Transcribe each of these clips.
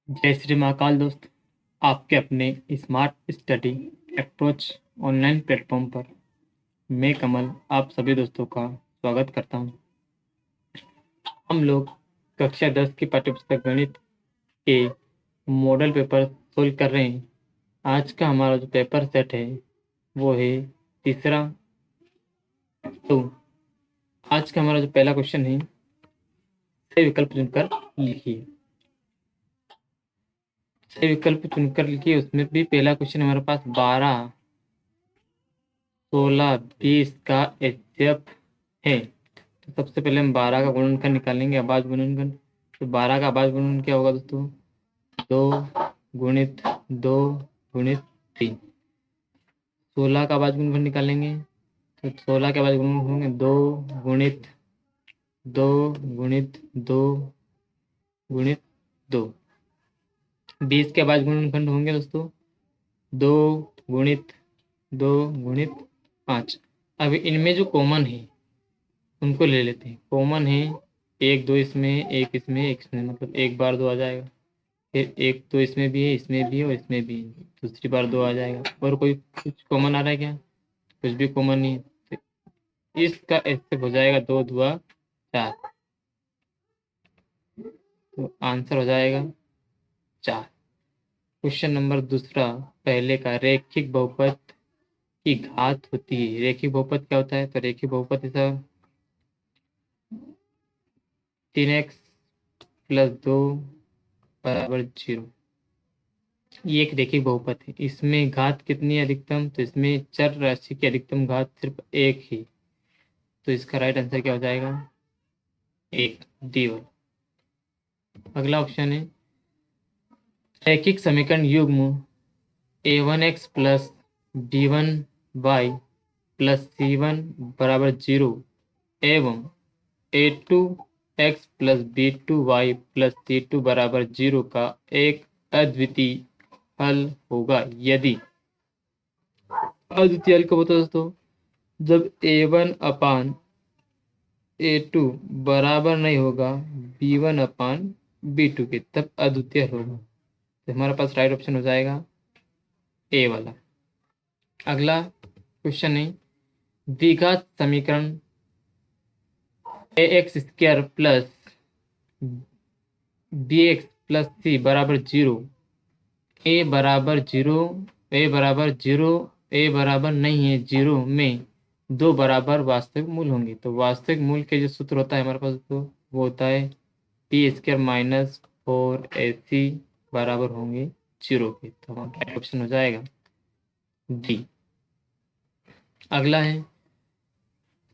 जय श्री महाकाल दोस्त। आपके अपने smart study approach online platform पर मैं कमल आप सभी दोस्तों का स्वागत करता हूं। हम लोग कक्षा 10 की पाठ्यपुस्तक गणित के मॉडल पेपर सोल्व कर रहे हैं। आज का हमारा जो पेपर सेट है वो है तीसरा। तो आज का हमारा जो पहला क्वेश्चन है, सही विकल्प चुनकर लिखिए। सही विकल्प चुनकर लिखिए, उसमें भी पहला क्वेश्चन हमारे पास 12, 16, 20 का एचसीएफ है। तो सबसे पहले हम 12 का गुणनखंड निकालेंगे, आवाज गुणनखंड। तो 12 का आवाज गुणन क्या होगा दोस्तों? 2 गुणित 2 गुणित 3। 16 का आवाज गुणनखंड निकालेंगे तो 16 के आवाज गुणनखंड होंगे 2 गुणित 2 गुणित 2 गुणित 2। 20 के आवाज गुणनखंड होंगे दोस्तों 2 गुणित 2 गुणित 5। अब इनमें जो कॉमन है उनको ले लेते हैं। कॉमन है 1 2 इसमें, एक इसमें, एक इसमें, मतलब एक बार 2 आ जाएगा। फिर 1 2 इसमें भी है, इसमें भी है और इसमें भी है, दूसरी बार 2 आ जाएगा। और कोई कुछ कॉमन आ रहा है क्या? कुछ भी कॉमन नहीं है, तो इसका ऐसे हो जाएगा 2 2 4। तो आंसर हो जाएगा 4। क्वेश्चन नंबर दूसरा, पहले का रैखिक बहुपद की घात होती है। रैखिक बहुपद क्या होता है? तो रैखिक बहुपद ऐसा 3x+2 = 0। ये एक रैखिक बहुपद है। इसमें घात कितनी है अधिकतम? तो इसमें चर राशि की अधिकतम घात सिर्फ 1 ही। तो इसका राइट आंसर क्या हो जाएगा? 1, D1। अगला ऑप्शन है रैखिक समीकरण युग्म a1x plus b1y plus c1 = 0 एवं a2x plus b2y plus c2 = 0 का एक अद्वितीय हल होगा यदि। अद्वितीय हल कब होता है दोस्तों? जब a1/a2 बराबर नहीं होगा b1/b2 के, तब अद्वितीय हल होगा। तो हमारे पास राइट ऑप्शन हो जाएगा ए वाला। अगला क्वेश्चन है द्विघात समीकरण ax² plus bx plus c बराबर 0, a बराबर 0, a बराबर 0, a बराबर नहीं है 0 में दो बराबर वास्तविक मूल होंगे। तो वास्तविक मूल के जो सूत्र होता है हमारे पास, तो वो होता है p² माइनस 4ac बराबर होंगे 0 के। तो हमारा ऑप्शन हो जाएगा डी। अगला है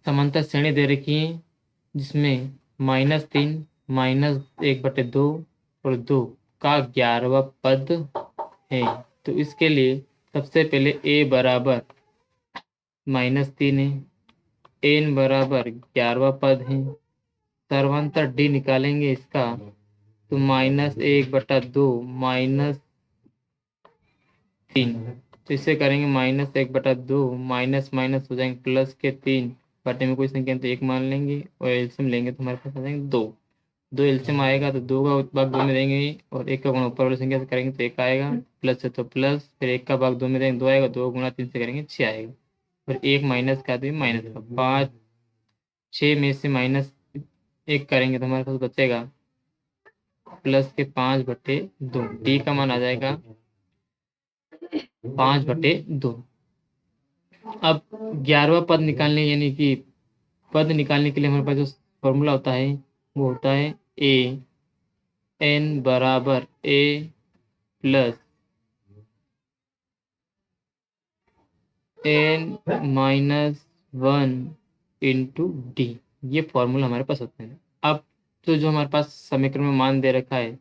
समांतर श्रेणी दे रखी है जिसमें -3 -1/2 और 2 का 11वां पद है। तो इसके लिए सबसे पहले a बराबर -3 है, n बराबर 11वां पद है। सर्वांतर d निकालेंगे इसका, तो -1/2 -3। तो इसे करेंगे -1/2, माइनस माइनस हो जाएंगे प्लस के 3 बटे में कोई संख्या तो 1 मान लेंगे और एलसीएम लेंगे तो हमारे पास आ जाएंगे 2। 2 एलसीएम आएगा तो 2 का भाग 2 में देंगे और 1 का गुणा ऊपर वाली संख्या से करेंगे तो 1 आएगा, प्लस है तो प्लस, फिर 1 का भाग 2 में देंगे 2 आएगा, 2 गुणा 3 से करेंगे 6 आएगा, फिर 1 माइनस का तो माइनस का 5। 6 में से -1 करेंगे तो हमारे पास बचेगा प्लस के 5/2। डी का मान आ जाएगा 5/2। अब 11वां पद निकालने, यानी कि पद निकालने के लिए हमारे पास जो फॉर्मूला होता है वो होता है ए n बराबर a plus n-1 into D. ये फॉर्मूला हमारे पास होता है। अब तो जो हमारे पास समीकरण में मान दे रखा है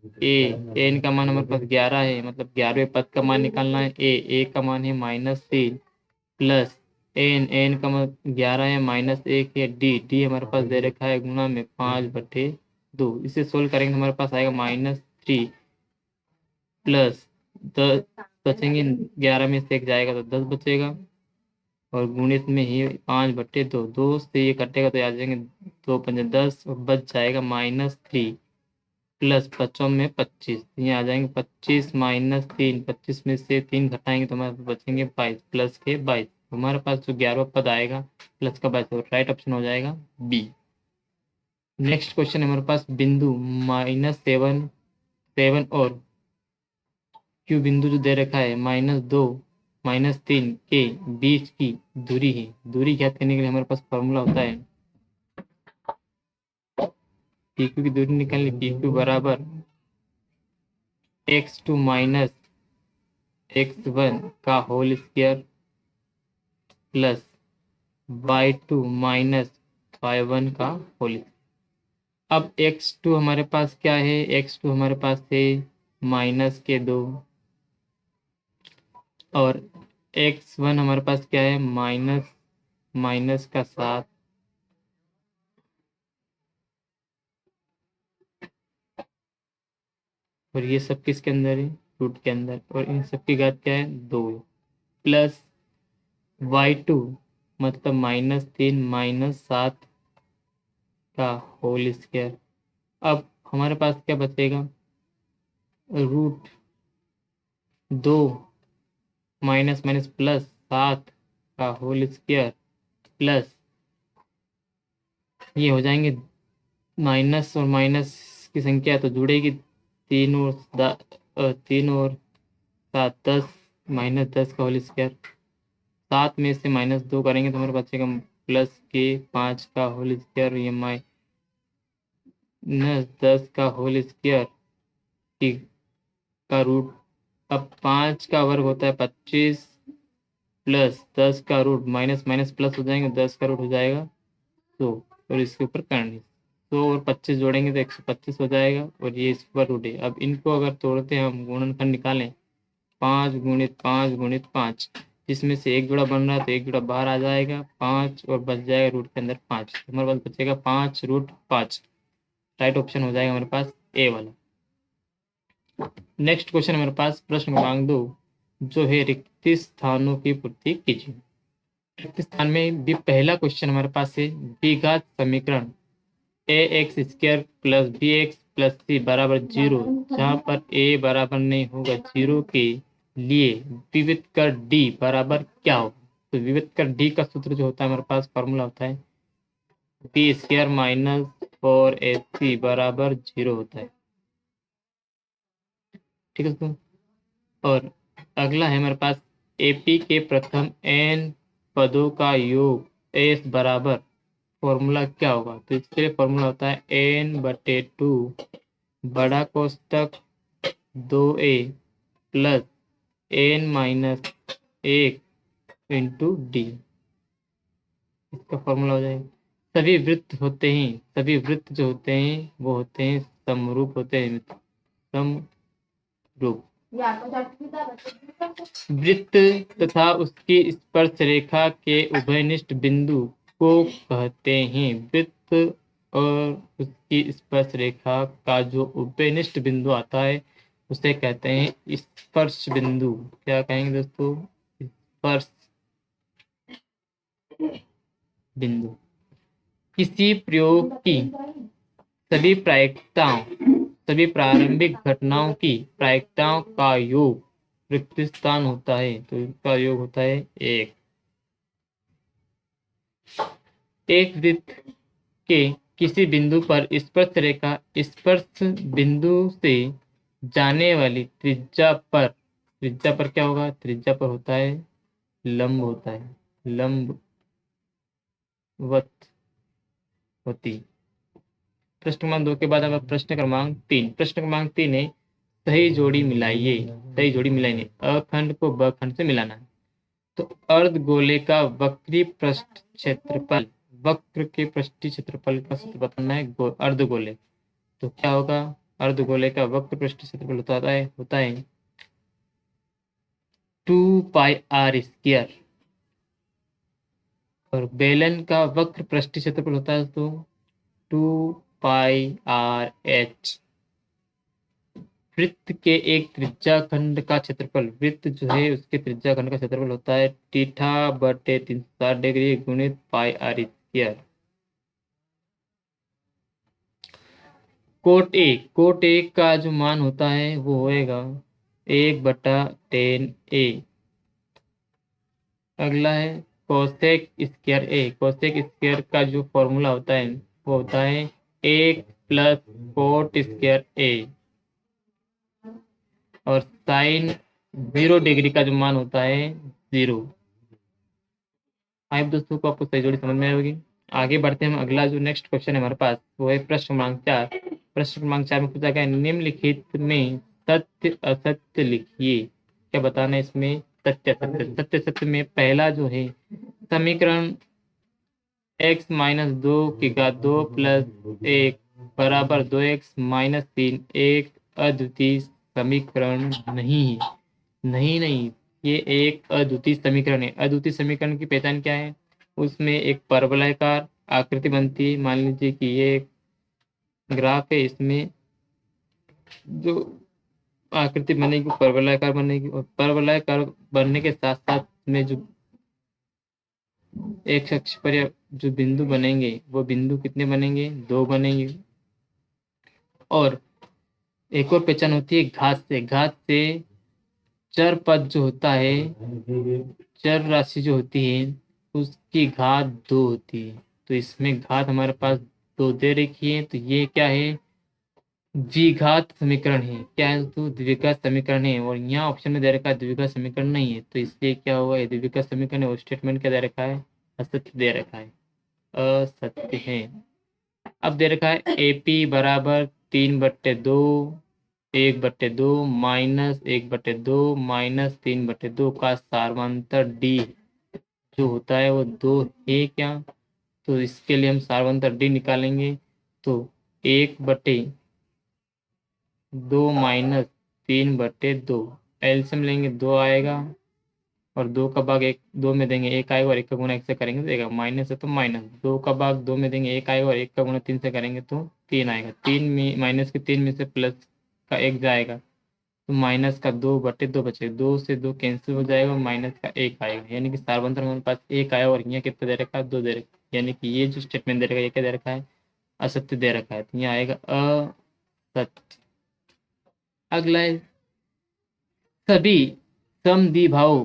n का मान हमारे पास 11 है, मतलब 11वें पद का मान निकालना है। a का मान है -3 प्लस n का मान 11 है, -1 है, डी हमारे पास दे रखा है गुणा में 5/2। इसे सोल्व करेंगे तो हमारे पास आएगा -3 प्लस 10 बचेंगे, 11 में से 1 जाएगा तो 10 बचेगा और गुणित में ही 5/2। 2 से ये कटेगा तो आ जाएंगे 2 × 5 = 10 और बच जाएगा -3 प्लस 5 में 25, ये आ जाएंगे 25 माइनस 3, 25 में से 3 घटाएंगे तो हमारे पास बचेंगे 22, प्लस के 22, हमारे पास जो 11वां पद आएगा प्लस का 22, राइट ऑप्शन हो जाएगा बी। नेक्स्ट क्वेश्चन हमारे पास बिंदु -7, 7 और क्यू बिंदु जो दे रखा है -2 -3 के बीच की दूरी है। दूरी ज्ञात करने के लिए हमारे पास फॉर्मूला होता है पी क्यू की दूरी निकालनी, पी क्यू बराबर x2 माइनस x1 का whole square plus y2 minus y1 का होल। अब x2 हमारे पास क्या है, x2 हमारे पास है -2 और x1 हमारे पास क्या है माइनस का 7 और ये सब किसके अंदर है, रूट के अंदर, और इन सब की घात क्या है 2 प्लस y2 मतलब -3 -7 का होल स्क्वायर। अब हमारे पास क्या बचेगा, √2 माइनस माइनस प्लस 7 का होल स्क्वायर प्लस ये हो जाएंगे माइनस और माइनस की संख्या तो जुड़ेगी, 3 और 7 10 -10 का होल स्क्वायर, 7 में से -2 करेंगे तो हमारे बचेगा प्लस के 5 का होल स्क्वायर, ये -10 का होल स्क्वायर का रूट। अब 5 का वर्ग होता है 25 प्लस 10 का रूट, माइनस माइनस प्लस हो जाएंगे, 10 का रूट हो जाएगा 100 और इसके ऊपर करनी 100 और 25 जोड़ेंगे तो 125 हो जाएगा और ये इसके ऊपर रूट है। अब इनको अगर तोड़ते हैं हम गुणनखंड निकालें, 5 × 5 × 5, जिसमें से एक जोड़ा बन रहा है तो एक जोड़ा बाहर आ जाएगा 5 और बच जाएगा रूट के अंदर 5, हमारे पास बचेगा 5√5, राइट ऑप्शन हो जाएगा हमारे पास ए वाला। नेक्स्ट क्वेश्चन हमारे पास प्रश्न क्रमांक 2 जो है रिक्त स्थानों की पूर्ति कीजिए। रिक्त स्थान में भी पहला क्वेश्चन हमारे पास है द्विघात समीकरण ax² plus bx plus c बराबर 0, जहाँ पर a बराबर नहीं होगा 0 के लिए विविध कर d बराबर क्या होगा। तो विविध कर d का सूत्र जो होता है हमारे पास फॉर्मूला होता है b² माइनस 4ac बराबर 0 होता है, ठीक है दोस्तों। और अगला है हमारे पास एपी के प्रथम n पदों का योग s बराबर, फॉर्मूला क्या होगा, तो इसके लिए फॉर्मूला होता है n/2 बड़ा कोष्टक 2a plus n-1 into D, इसका फॉर्मूला हो जाएगा। सभी वृत्त जो होते हैं वो होते हैं समरूप होते हैं, समरूप। वृत्त तथा उसकी स्पर्श रेखा के उभयनिष्ठ बिंदु को कहते हैं, वृत्त और उसकी स्पर्श रेखा का जो उभयनिष्ठ बिंदु आता है उसे कहते हैं स्पर्श बिंदु। क्या कहेंगे दोस्तों, स्पर्श बिंदु। किसी प्रयोग की सभी प्रायिकताओं, सभी प्रारंभिक घटनाओं की प्रायिकताओं का योग रिक्त स्थान होता है, तो इसका योग होता है एक वृत्त के किसी बिंदु पर स्पर्श रेखा स्पर्श बिंदु से जाने वाली त्रिज्या पर, त्रिज्या पर क्या होगा, त्रिज्या पर होता है लंब, होता है लंबवत होती। प्रश्न क्रमांक 2 के बाद अब प्रश्न क्रमांक 3। प्रश्न क्रमांक 3 है सही जोड़ी मिलाइए, सही जोड़ी मिलाइए, अखंड को ब खंड से मिलाना है। तो अर्ध गोले का वक्री पृष्ठ क्षेत्रफल, वक्र के पृष्ठीय क्षेत्रफल का सूत्र बताना है अर्ध गोले, तो क्या होगा, अर्ध गोले का वक्र पृष्ठीय क्षेत्रफल होता है 2πr², और बेलन का वक्र पृष्ठीय क्षेत्रफल होता है तो 2πrh। वृत्त के एक त्रिज्याखंड का क्षेत्रफल, वृत्त जो है उसके त्रिज्याखंड का क्षेत्रफल होता है θ/360 गुणित πr²। कोट ए का जो मान होता है वो होएगा 1/10 ए। अगला है कोसेक स्क्वायर ए। कोसेक स्क्वायर का जो फॉर्मूला होता है वो होता है 1 + कोट स्क्वायर ए। और साइन 0 डिग्री का जो मान होता है 0। आई दोस्तों को आपको सही जोड़ी समझ में आई होगी। आगे बढ़ते हैं हम। अगला जो नेक्स्ट क्वेश्चन है हमारे पास वो है प्रश्न क्रमांक 4। प्रश्न क्रमांक 4 में पूछा गया है, निम्नलिखित में सत्य असत्य लिखिए। क्या बताना है इसमें? सत्य असत्य। सत्य सत्य में पहला जो है समीकरण x-2 + 1 बराबर 2x-3 एक अद्वितीय समीकरण नहीं है। नहीं, ये एक अद्वितीय समीकरण है। अद्वितीय समीकरण की पहचान क्या है? उसमें एक परवलयाकार आकृति बनती है। मान लीजिए कि ये एक ग्राफ है, इसमें जो आकृति बनेगी वो परवलयाकार बनेगी, और परवलयाकार बनने के साथ साथ में जो एक अक्ष पर जो बिंदु बनेंगे वो बिंदु कितने बनेंगे? 2 बनेंगे। और एक और पहचान होती है घात से। घात से चर पद जो होता है, चर राशि जो होती है उसकी घात 2 होती है। तो इसमें घात हमारे पास 2 दे रखी है, तो ये क्या है? द्विघात समीकरण है। क्या है? तो द्विघात समीकरण है। और यहाँ ऑप्शन में दे रखा है द्विघात समीकरण नहीं है, तो इसलिए क्या होगा? ये द्विघात समीकरण है और स्टेटमेंट क्या दे रखा है? असत्य दे रखा है, असत्य है। अब दे रखा है AP बराबर 3/2 1/2 -1/2 -3/2 का सार्वंतर D जो होता है वो 2 है क्या? तो इसके लिए हम सार्वंतर D निकालेंगे। तो 1/2 -3/2 एलसीएम लेंगे 2 आएगा, और 2 का भाग 1 2 में देंगे 1 आएगा, और 1 का गुणा 1 से करेंगे तो देगा माइनस है, तो माइनस 2 का भाग 2 में देंगे 1 आएगा, और 1 का गुणा 3 से करेंगे तो 3 आएगा। 3 में माइनस के 3 में से प्लस का 1 जाएगा, तो माइनस का 2/2 बचेगा। 2 से 2 कैंसिल हो जाएगा और माइनस का 1 आएगा, यानी कि सार्वंतर हमारे पास 1 आया, और यहाँ कितना दे रखा है? 2 दे रखा है। यानी कि ये जो स्टेटमेंट दे रखा है ये क्या दे रखा है? असत्य दे रखा है, तो यहाँ आएगा असत्य। अगला है सभी समद्विबाहु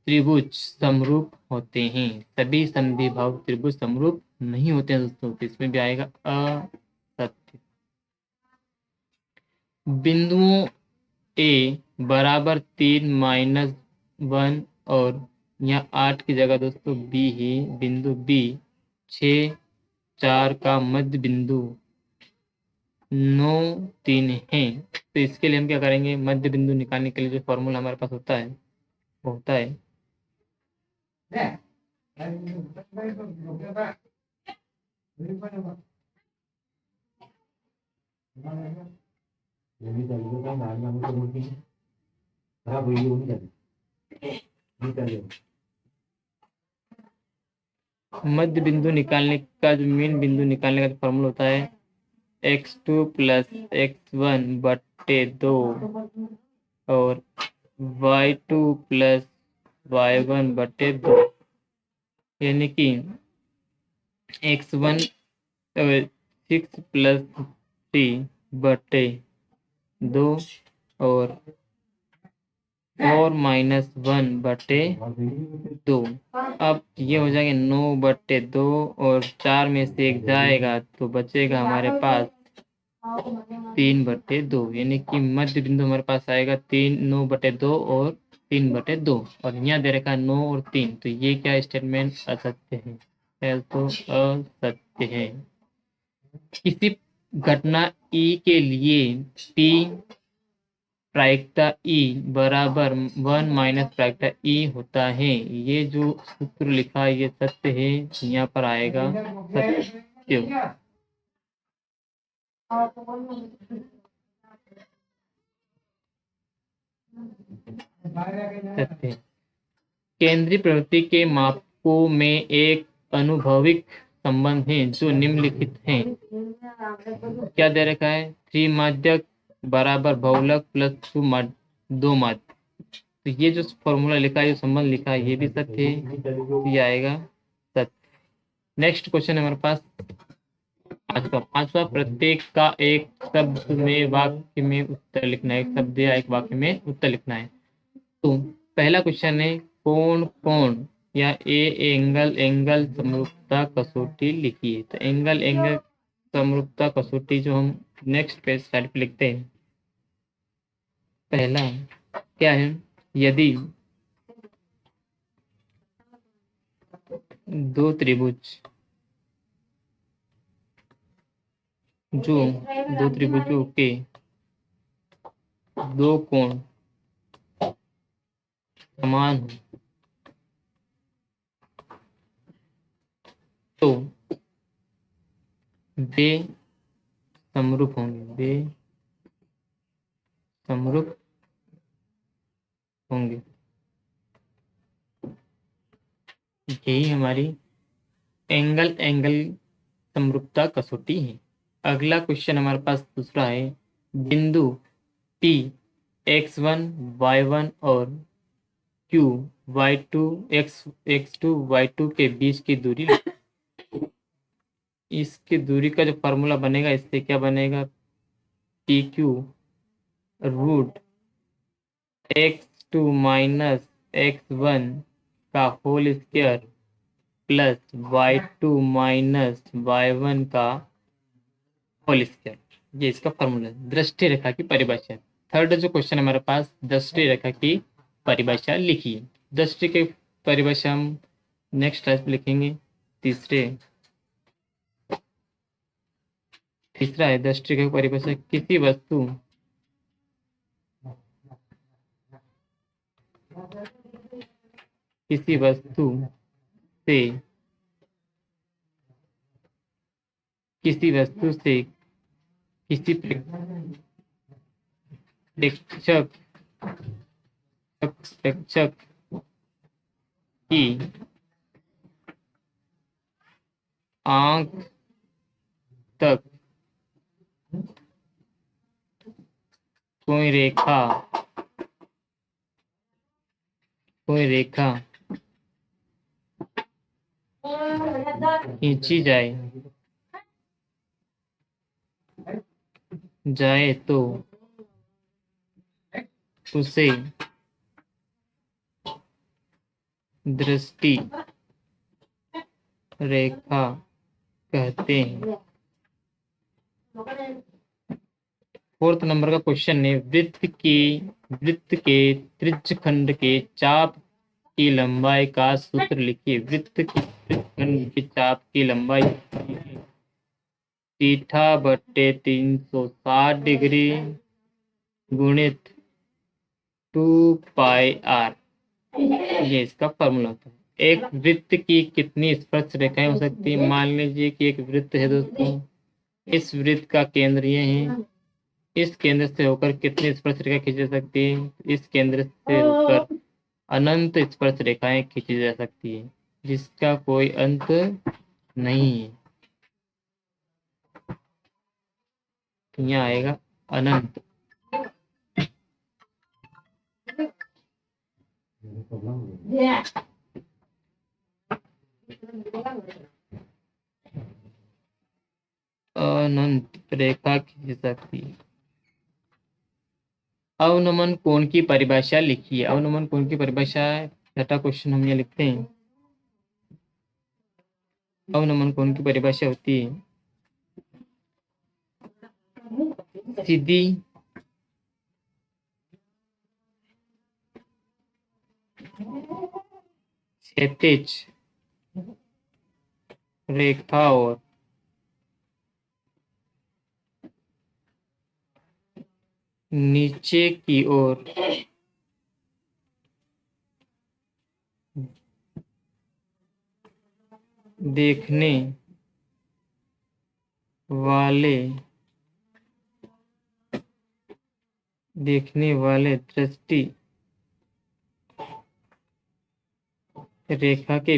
त्रिभुज समरूप होते हैं। सभी समद्विबाहु त्रिभुज समरूप नहीं होते हैं दोस्तों, तो इसमें भी आएगा असत्य। बिंदुओं A बराबर 3 -1 और यहाँ 8 की जगह दोस्तों B है। बिंदु B 6 4 का मध्य बिंदु 9 3 है। तो इसके लिए हम क्या करेंगे? मध्य बिंदु निकालने के लिए जो फॉर्मूला हमारे पास होता है वो होता है मध्य बिंदु निकालने का जो मेन बिंदु निकालने का जो फॉर्मूला होता है x2 + x1/2 और y2 + y1/2, यानी कि x1 6 + 3/2 और 4 - 1/2। अब ये हो जाएगा 9/2 और 4 में से 1 जाएगा तो बचेगा हमारे पास 3/2, यानी कि मध्य बिंदु हमारे पास आएगा 9/2 और 3/2। और यहाँ दे रखा है 9 और 3, तो ये क्या स्टेटमेंट? असत्य है, तो असत्य है। किसी घटना E के लिए P प्रायिकता E बराबर 1 - प्रायिकता E होता है। ये जो सूत्र लिखा है ये सत्य है, यहाँ पर आएगा सत्य। सत्य। केंद्रीय प्रवृत्ति के मापकों में एक अनुभविक संबंध है जो निम्नलिखित है। क्या दे रखा है? 3 माध्यक बराबर बहुलक + 2 माध्यक। तो ये जो फॉर्मूला लिखा है, जो संबंध लिखा है, ये भी सत्य है, तो ये आएगा सत्य। नेक्स्ट क्वेश्चन है हमारे पास पांचवा प्रत्येक का एक शब्द में वाक्य में उत्तर लिखना है, एक शब्द या एक वाक्य में उत्तर लिखना है। तो पहला क्वेश्चन है कोण कोण या एंगल समरूपता कसौटी लिखिए। तो एंगल समरूपता कसौटी जो हम नेक्स्ट पेज साइड पे लिखते हैं, पहला क्या है, यदि दो त्रिभुज जो दो त्रिभुजों के दो कोण समान हो तो वे समरूप होंगे, वे समरूप होंगे। यही हमारी एंगल समरूपता कसौटी है। अगला क्वेश्चन हमारे पास दूसरा है, बिंदु P x1 y1 और Q y2 x2 y2 के बीच की दूरी। इसकी दूरी का जो फॉर्मूला बनेगा, इससे क्या बनेगा, PQ root x2 minus x1 का whole square plus y2 minus y1 का होल स्क्वायर। ये इसका फॉर्मूला है। दृष्टि रेखा की परिभाषा। थर्ड जो क्वेश्चन हमारे पास, दृष्टि रेखा की परिभाषा लिखिए। दृष्टि की परिभाषा हम नेक्स्ट क्लास में लिखेंगे। तीसरा है दृष्टि की परिभाषा, किसी वस्तु से किसी प्रेक्षक की आंख तक कोई रेखा खींची जाए तो उसे दृष्टि रेखा कहते हैं। फोर्थ नंबर का क्वेश्चन है, वृत्त के त्रिज्यखंड के चाप की लंबाई का सूत्र लिखिए। वृत्त के त्रिज्यखंड के चाप की लंबाई थीटा बट्टे 360 डिग्री गुणित 2πr, ये इसका फॉर्मूला होता है। एक वृत्त की कितनी स्पर्श रेखाएं हो सकती है। मान लीजिए कि एक वृत्त है दोस्तों, इस वृत्त का केंद्र ये है, इस केंद्र से होकर कितनी स्पर्श रेखा खींची जा सकती है, इस केंद्र से होकर अनंत स्पर्श रेखाएं खींची जा सकती है, जिसका कोई अंत नहीं है। यहाँ आएगा अनंत। अनंत रेखा खींच सकती है। अवनमन कोण की परिभाषा लिखिए। अवनमन कोण की परिभाषा, छठा क्वेश्चन हम ये लिखते हैं। अवनमन कोण की परिभाषा होती है, सीधी क्षैतिज रेखा और नीचे की ओर देखने वाले दृष्टि रेखा के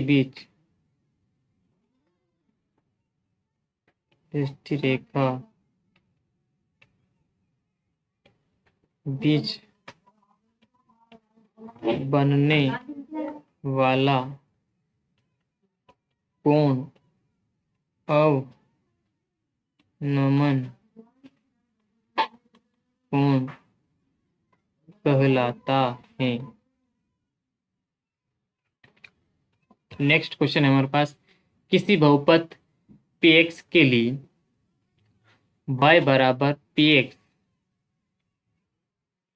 बीच बनने वाला कोण नमन कौन कहलाता है। नेक्स्ट क्वेश्चन है हमारे पास, किसी बहुपद px के लिए y बराबर px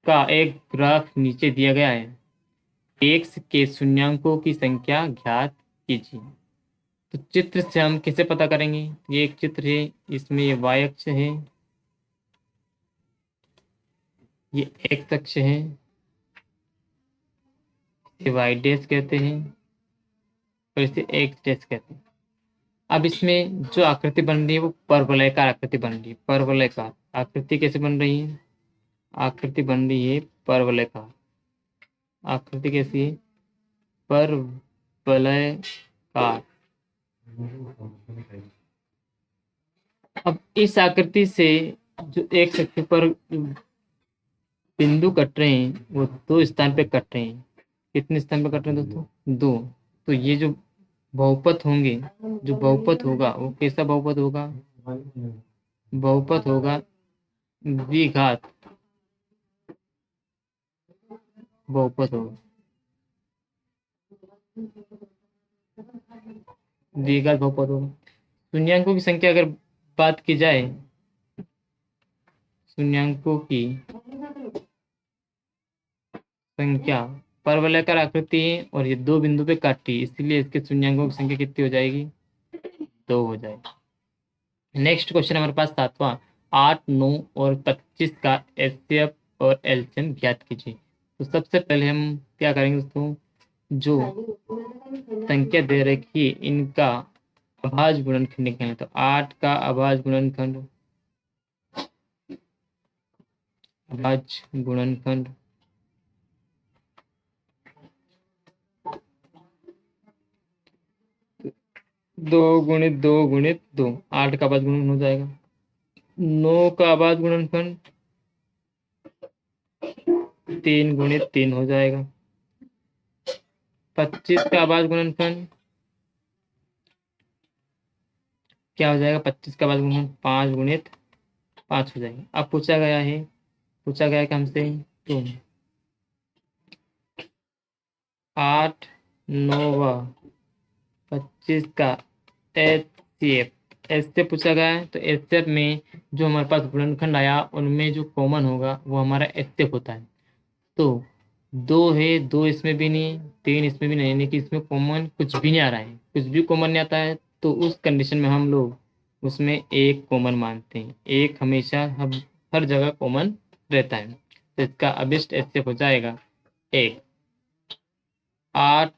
का एक ग्राफ नीचे दिया गया है। x के शून्यांकों की संख्या ज्ञात कीजिए। तो चित्र से हम कैसे पता करेंगे? ये एक चित्र है, इसमें ये y अक्ष है, ये x अक्ष है, इसे y डैश कहते हैं और इसे x डैश कहते हैं। अब इसमें जो आकृति बन रही है वो परवलयकार आकृति बन रही है। परवलयकार आकृति कैसे बन रही है? आकृति बन रही है परवलयकार। आकृति कैसी है? परवलयकार। अब इस आकृति से जो एक अक्ष पर बिंदु कट रहे हैं वो दो स्थान पे कट रहे हैं। कितने स्थान पे कट रहे हैं दोस्तों? दो। तो ये जो बहुपद होंगे, जो बहुपद होगा वो कैसा बहुपद होगा? बहुपद होगा द्विघात बहुपद होगा। द्विघात बहुपद होगा। शून्यांकों की संख्या अगर बात की जाए, शून्यांकों की संख्या, परवलयाकार आकृति है और ये दो बिंदु पे काटी, इसलिए इसके शून्यांकों की संख्या कितनी हो जाएगी? 2 हो जाएगी। नेक्स्ट क्वेश्चन हमारे पास 7वां, 8, 9 और 25 का एचसीएफ और एलसीएम ज्ञात कीजिए। तो सबसे पहले हम क्या करेंगे दोस्तों, जो संख्या दे रखी है इनका अभाज्य गुणनखंड निकालें। तो 8 का अभाज्य गुणनखंड, अभाज्य गुणनखंड 2 गुणित 2 गुणित 2, 8 का अभाज्य गुणनखंड हो जाएगा। 9 का अभाज्य गुणनखंड 3 गुणित 3 हो जाएगा। 25 का अभाज्य गुणनखंड क्या हो जाएगा? 25 का अभाज्य गुणनखंड 5 गुणित 5 हो जाएगा। अब पूछा गया है कि हमसे तो 8, 9 व 25 का एचसीएफ ऐसे पूछा गया है। तो एचसीएफ में जो हमारे पास गुणनखंड आया उनमें जो कॉमन होगा वो हमारा एचसीएफ होता है। तो 2 है, 2 इसमें भी नहीं, 3 इसमें भी नहीं, यानी कि इसमें कॉमन कुछ भी नहीं आ रहा है, कुछ भी कॉमन नहीं आता है। तो उस कंडीशन में हम लोग उसमें एक कॉमन मानते हैं। एक हमेशा हर जगह कॉमन रहता है। तो इसका अभिष्ट एचसीएफ हो जाएगा 1। 8,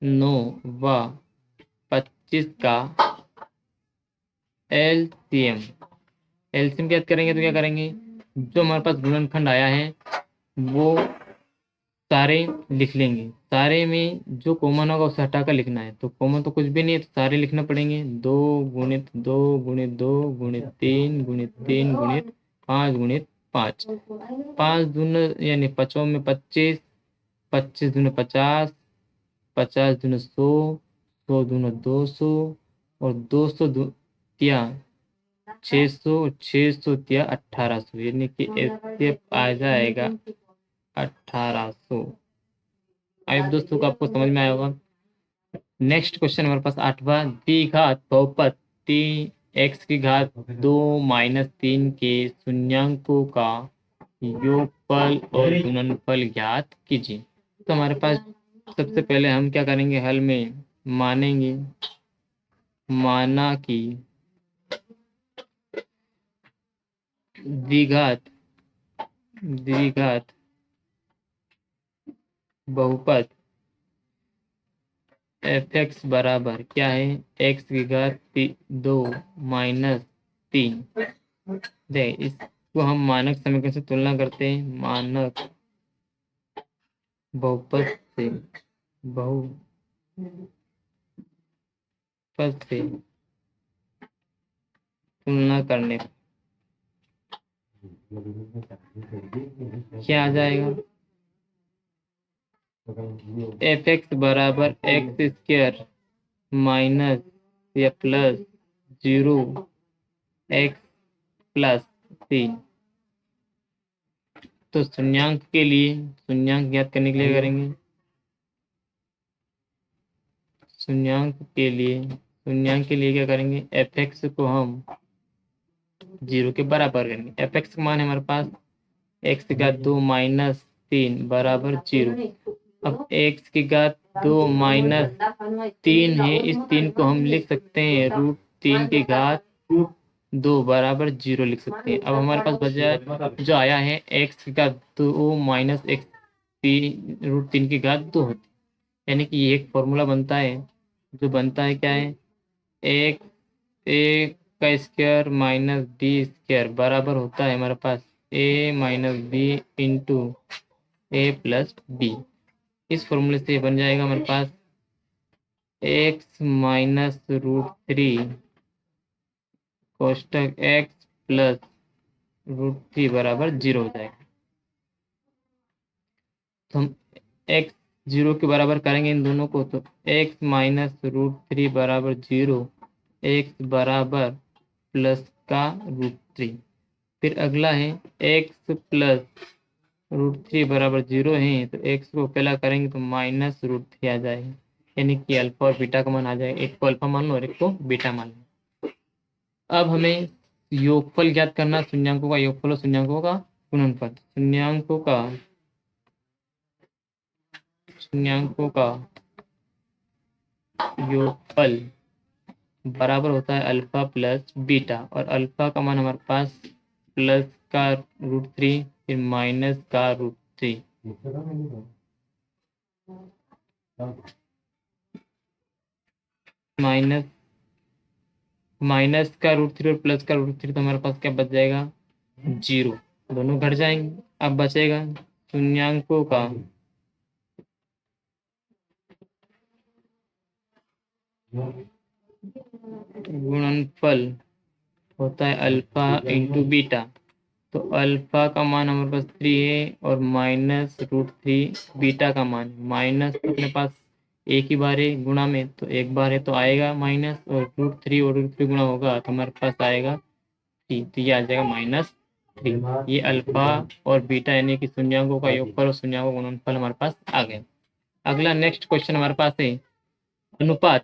9 व 25 का एलसीएम ज्ञात करेंगे। तो क्या करेंगे, जो हमारे पास गुणनखंड आया है वो सारे लिख लेंगे। सारे में जो कॉमन होगा उसे हटाकर लिखना है। तो कॉमन तो कुछ भी नहीं है, तो सारे लिखना पड़ेंगे। 2 गुणित 2 गुणित 2 गुणित 3 गुणित 3 गुणित 5 गुणित 5। 5 दूनी यानी 5 में 25, 25 दूनी 50, 50 दूनी 100, 100 दूनी 200 और 200 या 600, 600 या 1800, यानी कि ऐसे आ जाएगा 1800। आई दोस्तों को आपको समझ में आया होगा। नेक्स्ट क्वेश्चन हमारे पास 8वां, द्विघात बहुपद 3x की घात 2 माइनस 3 के शून्यांकों का योगफल और गुणनफल ज्ञात कीजिए। तो हमारे पास सबसे पहले हम क्या करेंगे, हल में मानेंगे, माना कि द्विघात बहुपद एफ एक्स बराबर क्या है? x की घात 2 माइनस 3। देख, इसको हम मानक समीकरण से तुलना करते हैं। मानक बहुपद से तुलना करने पर क्या आ जाएगा? एफ एक्स बराबर x² माइनस या प्लस 0 एक्स प्लस सी। तो शून्यांक के लिए, शून्यांक ज्ञात करने के लिए करेंगे, शून्यांक के लिए क्या करेंगे, एफ एक्स को हम 0 के बराबर करेंगे। एफ एक्स का मान है हमारे पास एक्स की घात 2 माइनस 3 बराबर 0। अब एक्स की घात 2 माइनस 3 है, इस 3 को हम लिख सकते हैं √3 की घात 2 बराबर 0 लिख सकते हैं। अब हमारे पास बचा जो आया है एक्स की घात 2 माइनस एक्स √3 की घात 2 होती है, यानी कि ये एक फॉर्मूला बनता है, जो बनता है क्या है, एक ए का स्क्वायर माइनस बी स्क्वायर बराबर होता है हमारे पास ए माइनस बी इंटू ए प्लस बी। इस फॉर्मूले से बन जाएगा हमारे पास एक्स माइनस √3 कोष्टक एक्स प्लस √3 बराबर 0 हो जाएगा। तो हम एक्स 0 के बराबर करेंगे इन दोनों को, तो एक्स माइनस √3 बराबर 0, एक्स बराबर प्लस का √3। फिर अगला है एक्स प्लस √3 बराबर 0 है, तो एक्स को पहला करेंगे तो माइनस √3 आ जाएगा, यानी कि अल्फा और बीटा का मान आ जाएगा। एक को अल्फा मान लो और एक को बीटा मान लो। अब हमें योगफल ज्ञात करना, शून्यांकों का योगफल और शून्यांकों का गुणनफल। शून्यांकों का योगफल बराबर होता है अल्फा प्लस बीटा, और अल्फा का मान हमारे पास प्लस का √3 फिर माइनस का √3, माइनस का √3 और प्लस का √3, तो हमारे पास क्या बच जाएगा, 0। दोनों घट जाएंगे। अब बचेगा शून्यांकों का गुणनफल होता है अल्फा इंटू बीटा। तो अल्फा का मान हमारे पास 3 है और माइनस √3 बीटा का मान, माइनस अपने पास एक ही बार है गुणा में, तो एक बार है तो आएगा माइनस, और √3 और √3 गुणा होगा तो हमारे पास आएगा 3, तो ये आ जाएगा -3। ये अल्फा और बीटा यानी कि शून्यांकों का योगफल और शून्यांकों का गुणनफल हमारे पास आ गया। अगला नेक्स्ट क्वेश्चन हमारे पास है अनुपात।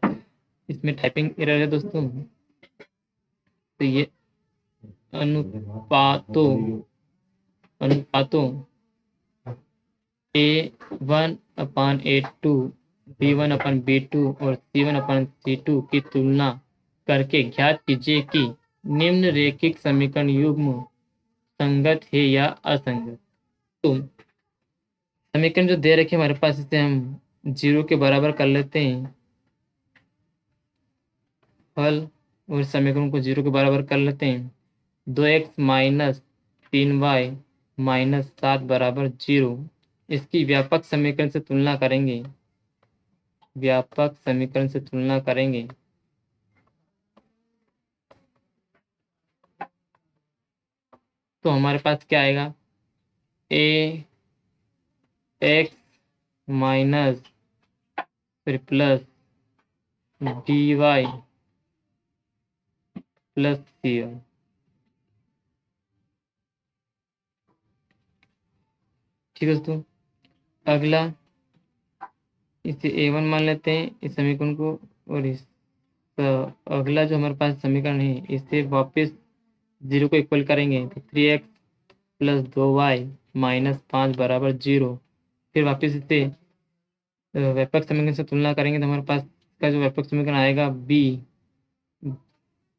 इसमें टाइपिंग एरर है दोस्तों, तो ये अनुपातों A1/A2, B1/B2 और C1/C2 की तुलना करके ज्ञात कीजिए कि निम्न रैखिक समीकरण युग्म संगत है या असंगत। तो समीकरण जो दे रखे हमारे पास, इसे हम 0 के बराबर कर लेते हैं हल, और समीकरण को 0 के बराबर कर लेते हैं। 2x माइनस 3y माइनस 7 बराबर 0, इसकी व्यापक समीकरण से तुलना करेंगे, व्यापक समीकरण से तुलना करेंगे तो हमारे पास क्या आएगा, ए एक्स माइनस फिर प्लस डी वाई प्लस सी वाई। ठीक है दोस्तों, अगला इसे A1 मान लेते हैं इस समीकरण को, और इस अगला जो हमारे पास समीकरण है इसे वापस 0 को इक्वल करेंगे, तो 3x प्लस 2y माइनस 5 बराबर 0। फिर वापस इसे व्यापक समीकरण से तुलना करेंगे, तो हमारे पास का जो व्यापक समीकरण आएगा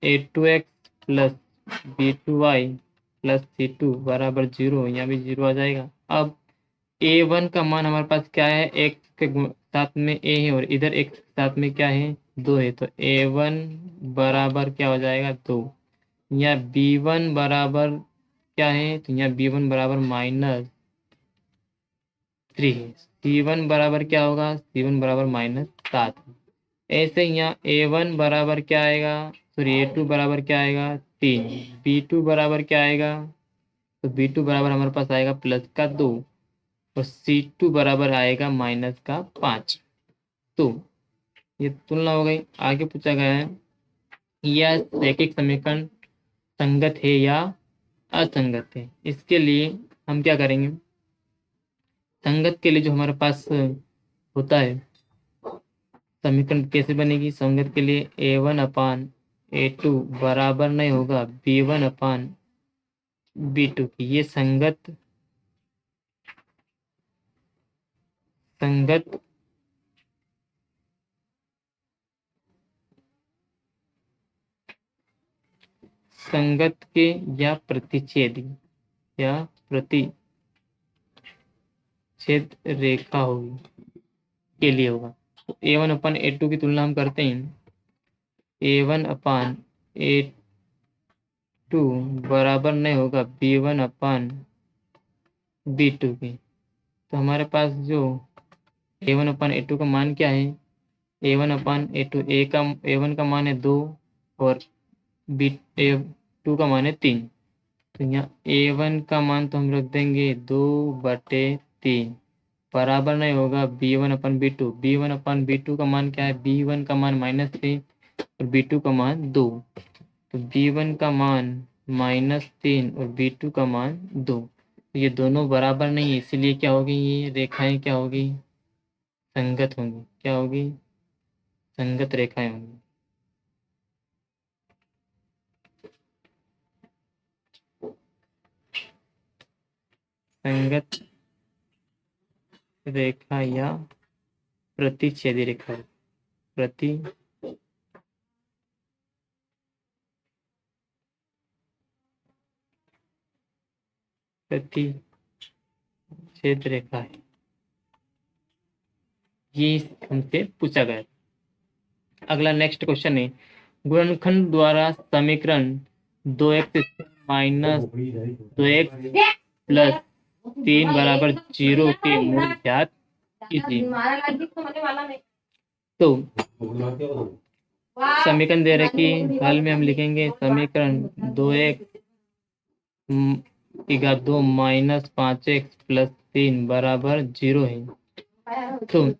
A2x plus B2y plus C2 बराबर 0, यहाँ भी 0 आ जाएगा। अब A1 का मान हमारे पास क्या है, x के साथ में a है और इधर x के साथ में क्या है, 2 है, तो A1 बराबर क्या हो जाएगा, 2। यहाँ B1 बराबर क्या है, तो यहाँ B1 बराबर -3 है। C1 बराबर क्या होगा, C1 बराबर -7। ऐसे यहाँ A1 बराबर क्या आएगा, सॉरी A2 बराबर क्या आएगा, 3। B2 बराबर क्या आएगा, तो B2 बराबर हमारे पास आएगा प्लस का 2, और C2 बराबर आएगा माइनस का 5। तो ये तुलना हो गई। आगे पूछा गया है यह रैखिक समीकरण संगत है या असंगत है। इसके लिए हम क्या करेंगे, संगत के लिए जो हमारे पास होता है समीकरण कैसे बनेगी, संगत के लिए A1/A2 बराबर नहीं होगा B1/B2 की। ये संगत संगत संगत के या प्रतिच्छेदी या प्रतिच्छेद रेखा होगी के लिए होगा। तो A1/A2 की तुलना हम करते हैं, A1/A2 बराबर नहीं होगा B1/B2 की। तो हमारे पास जो A1/A2 का मान क्या है, A1/A2 A1 का मान है 2 और A2 का मान है 3। तो यहाँ A1 का मान तो हम रख देंगे 2/3 बराबर नहीं होगा B1/B2। B1/B2 का मान क्या है, B1 का मान -3 और B2 का मान 2। तो B1 का मान -3 और B2 का मान 2। तो ये दोनों बराबर नहीं है, इसीलिए क्या होगी, ये रेखाएं क्या होगी, संगत होंगी। क्या होगी, संगत रेखाएं होंगी। संगत रेखा या प्रतिच्छेदी रेखा, प्रतिच्छेद रेखा है, ये हमसे पूछा गया। अगला नेक्स्ट क्वेश्चन है, गुणनखंड द्वारा समीकरण 2x माइनस 2x प्लस 3 बराबर 0 के मूल ज्ञात कीजिए। तो समीकरण दे रखी, हल में हम लिखेंगे समीकरण 2x की घात 2 माइनस 5x प्लस 3 बराबर 0 है। तो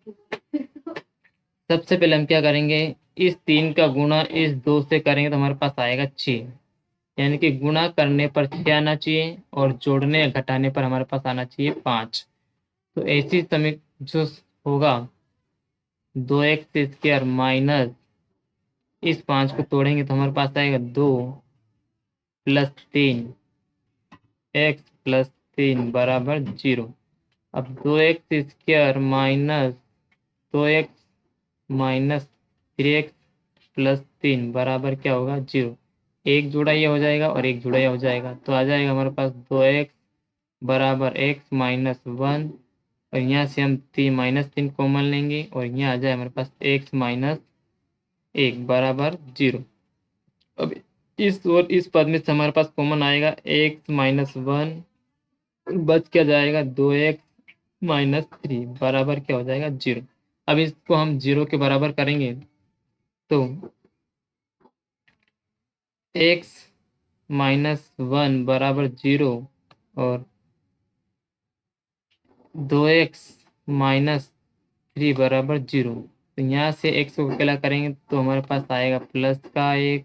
सबसे पहले हम क्या करेंगे, इस 3 का गुणा इस 2 से करेंगे तो हमारे पास आएगा 6, यानी कि गुणा करने पर 6 आना चाहिए और जोड़ने या घटाने पर हमारे पास आना चाहिए 5। तो ऐसी समीक जो होगा 2x² माइनस इस 5 को तोड़ेंगे तो हमारे पास आएगा 2 प्लस 3 x प्लस 3 बराबर 0। अब 2x² minus 2x minus 3x plus 3 बराबर क्या होगा 0। एक जोड़ा ये हो जाएगा और एक जोड़ा ये हो जाएगा, तो आ जाएगा हमारे पास 2x बराबर x माइनस 1 और यहाँ से हम -3 कॉमन लेंगे और यहाँ आ जाए हमारे पास x माइनस 1 बराबर 0। अब इस और इस पद में से हमारे पास कॉमन आएगा x माइनस 1, बच क्या जाएगा 2x माइनस 3 बराबर क्या हो जाएगा 0। अब इसको हम 0 के बराबर करेंगे तो x माइनस 1 बराबर 0 और 2x माइनस 3 बराबर 0। तो यहाँ से x को अकेला करेंगे तो हमारे पास आएगा प्लस का 1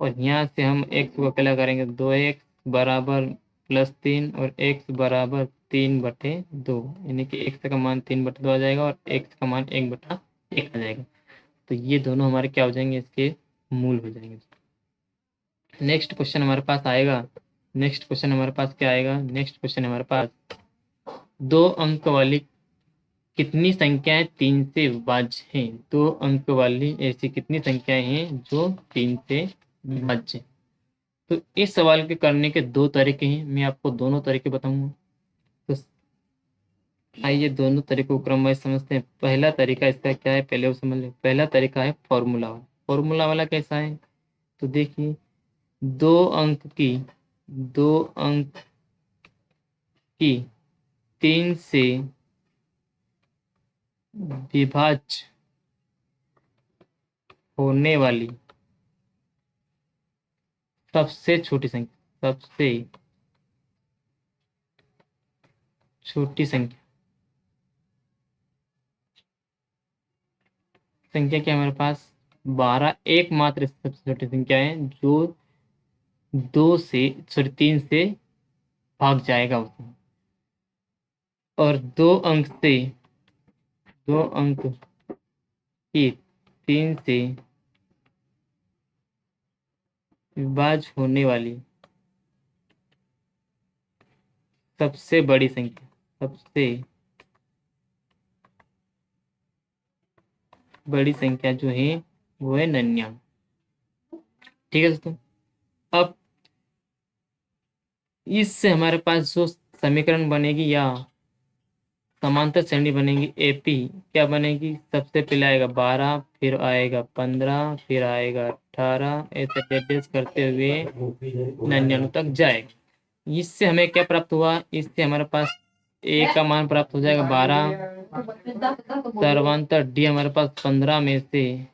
और यहाँ से हम x को अकेला करेंगे 2x बराबर प्लस 3 और x बराबर 3/2, यानी कि x का मान 3/2 आ जाएगा और x का मान 1/1 आ जाएगा। तो ये दोनों हमारे क्या हो जाएंगे, इसके मूल हो जाएंगे। नेक्स्ट क्वेश्चन हमारे पास आएगा, नेक्स्ट क्वेश्चन हमारे पास क्या आएगा, नेक्स्ट क्वेश्चन हमारे पास 2 अंक वाली कितनी संख्याएं 3 से विभाज्य हैं। 2 अंक वाली ऐसी कितनी संख्याएं हैं जो 3 से विभाज्य हैं। तो इस सवाल के करने के 2 तरीके हैं, मैं आपको दोनों तरीके बताऊंगा। तो आइए दोनों तरीकों को क्रमवाइज समझते हैं। पहला तरीका इसका क्या है, पहले वो समझ लें। पहला तरीका है फॉर्मूला वाला। फॉर्मूला वाला कैसा है, तो देखिए 2 अंक की 3 से विभाज्य होने वाली सबसे छोटी संख्या, सबसे छोटी संख्या, संख्या क्या हमारे पास 12 एकमात्र सबसे छोटी संख्या है जो तीन से भाग जाएगा उसमें, और दो अंक की तीन से विभाज्य होने वाली सबसे बड़ी संख्या, सबसे बड़ी संख्या जो है वो है 99। ठीक है दोस्तों। अब इससे हमारे पास जो समीकरण बनेगी या समांतर श्रेणी बनेगी एपी, क्या बनेगी? सबसे पहले आएगा 12, फिर आएगा 15, फिर आएगा 18, ऐसे डेडेस करते हुए 99 तक जाएगा। इससे हमें क्या प्राप्त हुआ? इससे हमारे पास ए का मान प्राप्त हो जाएगा 12, सर्वांतर डी हमारे पास 15 में से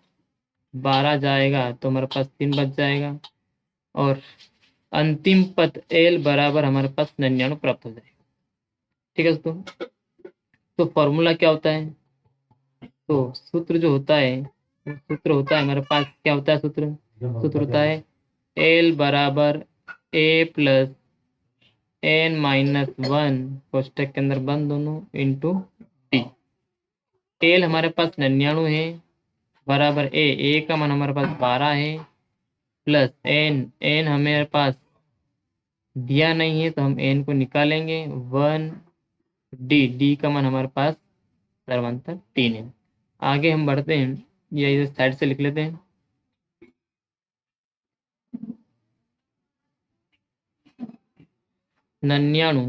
12 जाएगा तो हमारे पास 3 बच जाएगा, और अंतिम पद एल बराबर हमारे पास 99 प्राप्त हो जाएगा। ठीक है दोस्तों। तो फॉर्मूला क्या होता है? तो सूत्र जो होता है, सूत्र होता है हमारे पास, क्या होता है सूत्र? सूत्र होता है एल बराबर ए प्लस एन माइनस 1 कोष्टक के अंदर बंद दोनों इंटू टी। एल हमारे पास 99 है, बराबर ए का मान हमारे पास 12 है, प्लस एन, एन हमारे पास दिया नहीं है तो हम एन को निकालेंगे, 1 डी का मान हमारे पास सर्वांतर 3 है। आगे हम बढ़ते हैं, या इधर साइड से लिख लेते हैं। नन्याणु,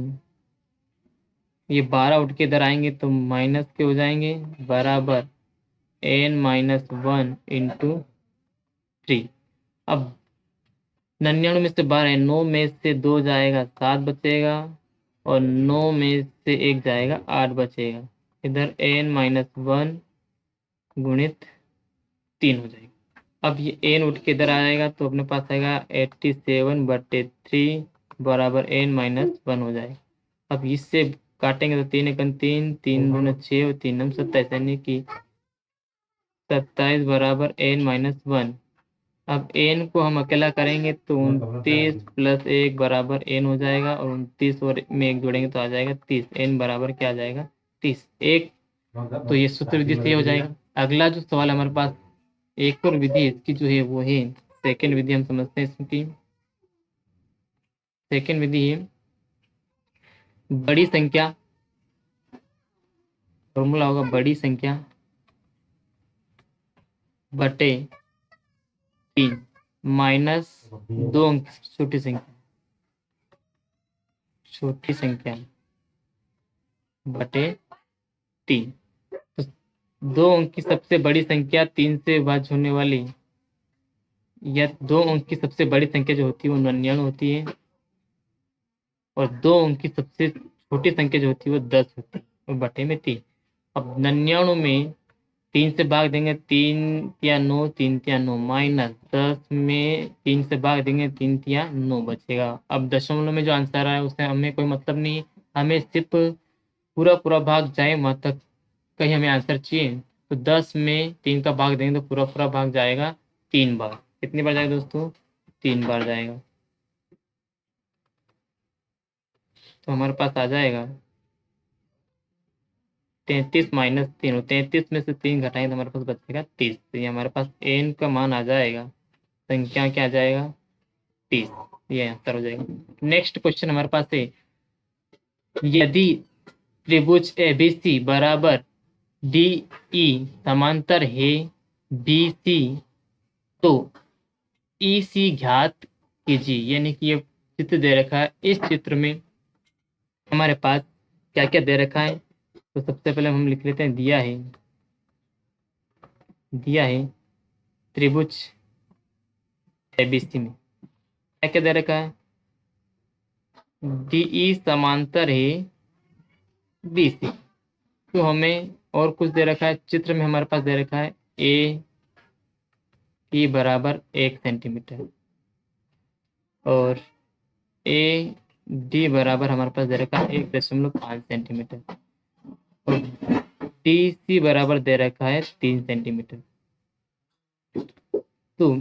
ये 12 उठ के इधर आएंगे तो माइनस के हो जाएंगे, बराबर एन माइनस 1 इंटू 3। अब 99 में से 12 है, 9 में से 2 जाएगा 7 बचेगा, और 9 में से 1 जाएगा 8 बचेगा। इधर एन माइनस 1 गुणित 3 हो जाएगा। अब ये एन उठ के इधर आ जाएगा तो अपने पास आएगा 87/3 बराबर एन माइनस 1 हो जाएगा। अब इससे काटेंगे तो 3 एकम 3, 3 दूना 6 और 3 नम 27, यानी कि 27 बराबर एन माइनस 1। अब एन को हम अकेला करेंगे तो 29 प्लस 1 बराबर एन हो जाएगा, और 29 और में 1 जोड़ेंगे तो आ जाएगा 30। एन बराबर क्या आ जाएगा? 30। एक तो ये सूत्र विधि से हो जाएगा। अगला जो सवाल हमारे पास एक और विधि इसकी जो है वो है सेकेंड विधि। हम समझते हैं इसकी सेकेंड विधि है बड़ी संख्या, फॉर्मूला होगा बड़ी संख्या बटे 3 माइनस 2 अंक छोटी संख्या, छोटी संख्या बटे 3। तो 2 अंक की सबसे बड़ी संख्या 3 से विभाज्य होने वाली, या 2 अंक की सबसे बड़ी संख्या जो होती है वो 99 होती है, और 2 अंक की सबसे छोटी संख्या जो होती है वो 10 होती है, वो बटे में 3। अब 99 में 3 से भाग देंगे 3 या 9, 3 या 9, माइनस 10 में 3 से भाग देंगे 3 या 9 बचेगा। अब दशमलव में जो आंसर आया उससे हमें कोई मतलब नहीं, हमें सिर्फ पूरा पूरा भाग जाए वहां तक कहीं हमें आंसर चाहिए। तो 10 में 3 का भाग देंगे तो पूरा पूरा भाग जाएगा 3 बार। कितनी बार जाएगा दोस्तों? 3 बार जाएगा। तो हमारे पास आ जाएगा 33 माइनस 3, 33 में से 3 घटाएंगे तो हमारे पास बचेगा 30। तो ये हमारे पास एन का मान आ जाएगा, संख्या क्या आ जाएगा? 30। ये आंसर हो जाएगा। नेक्स्ट क्वेश्चन हमारे पास है, यदि त्रिभुज एबीसी बराबर डी ई समांतर है बी सी, तो ई सी ज्ञात कीजिए। यानी कि ये चित्र दे रखा है, इस चित्र में हमारे पास क्या क्या दे रखा है। तो सबसे पहले हम लिख लेते हैं, दिया है त्रिभुज एबीसी में क्या क्या दे रखा है? डीई समांतर है बीसी। तो हमें और कुछ दे रखा है, चित्र में हमारे पास दे रखा है ए ई बराबर 1 सेंटीमीटर, और ए डी बराबर हमारे पास दे रखा है 1.5 सेंटीमीटर, और डी सी बराबर दे रखा है 3 सेंटीमीटर। तो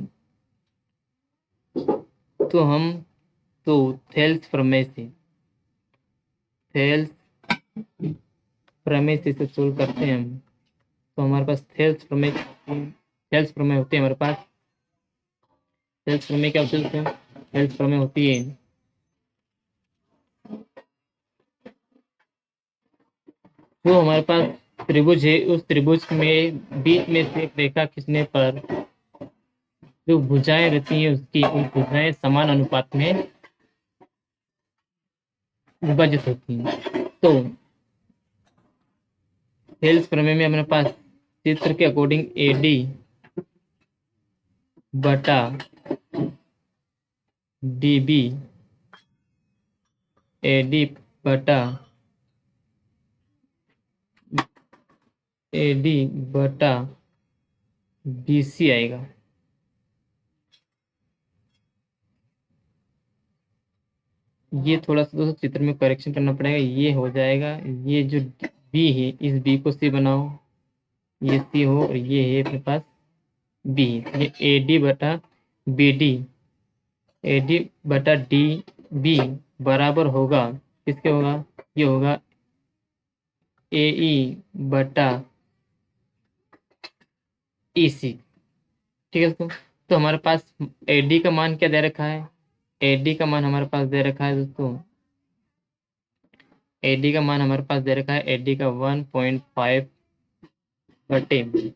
तो थेल्स प्रमेय से इसे सोल्व करते हैं हम। तो हमारे पास थेल्स प्रमेय होती है हमारे पास। थेल्स प्रमेय क्या होती है? थेल्स प्रमेय होती है जो हमारे पास त्रिभुज है, उस त्रिभुज में बीच में से एक रेखा खींचने पर जो भुजाएं रहती हैं उसकी उन भुजाएं समान अनुपात में विभाजित होती हैं। तो थेल्स प्रमेय में हमारे पास चित्र के अकॉर्डिंग AD बटा DB AD बटा AD बटा BC आएगा। ये थोड़ा सा दोस्तों चित्र में करेक्शन करना पड़ेगा। ये हो जाएगा, ये जो B है इस B को C बनाओ, ये C हो और ये है अपने पास B। ये AD बटा BD AD बटा DB बराबर होगा किसके होगा? ये होगा AE बटा EC। ठीक है दोस्तों। तो हमारे पास AD का मान क्या दे रखा है? AD का मान हमारे पास दे रखा है दोस्तों, AD का मान हमारे पास दे रखा है, AD का 1.5 बटे बी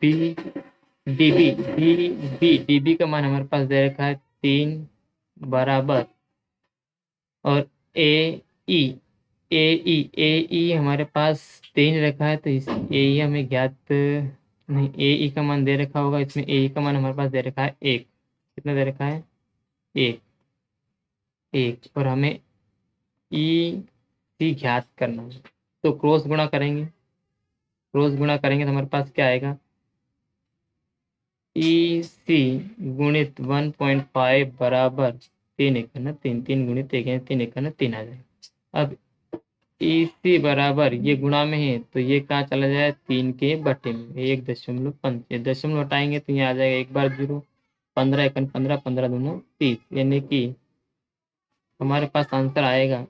डीबी का मान हमारे पास दे रखा है 3 बराबर, और ए ई हमारे पास 3 रखा है, तो इस ए हमें ज्ञात नहीं, ए का मान दे रखा होगा इसमें। ए का मान हमारे पास दे रखा है 1। कितना दे रखा है? 1 1। और हमें ई सी ज्ञात करना है, तो क्रॉस गुणा करेंगे। तो हमारे पास क्या आएगा? EC गुणित 1.5 बराबर 3 एक ना 3, 3 गुणित 1 है 3 एक ना 3 आ जाएगा। अब EC बराबर ये गुणा में है तो ये कहाँ चला जाए? 3 के बटे में 1.5, दशमलव हटाएंगे तो ये आ जाएगा 1 बार 0, 15 एक 15, 15 दूना 30, यानी कि हमारे पास आंसर आएगा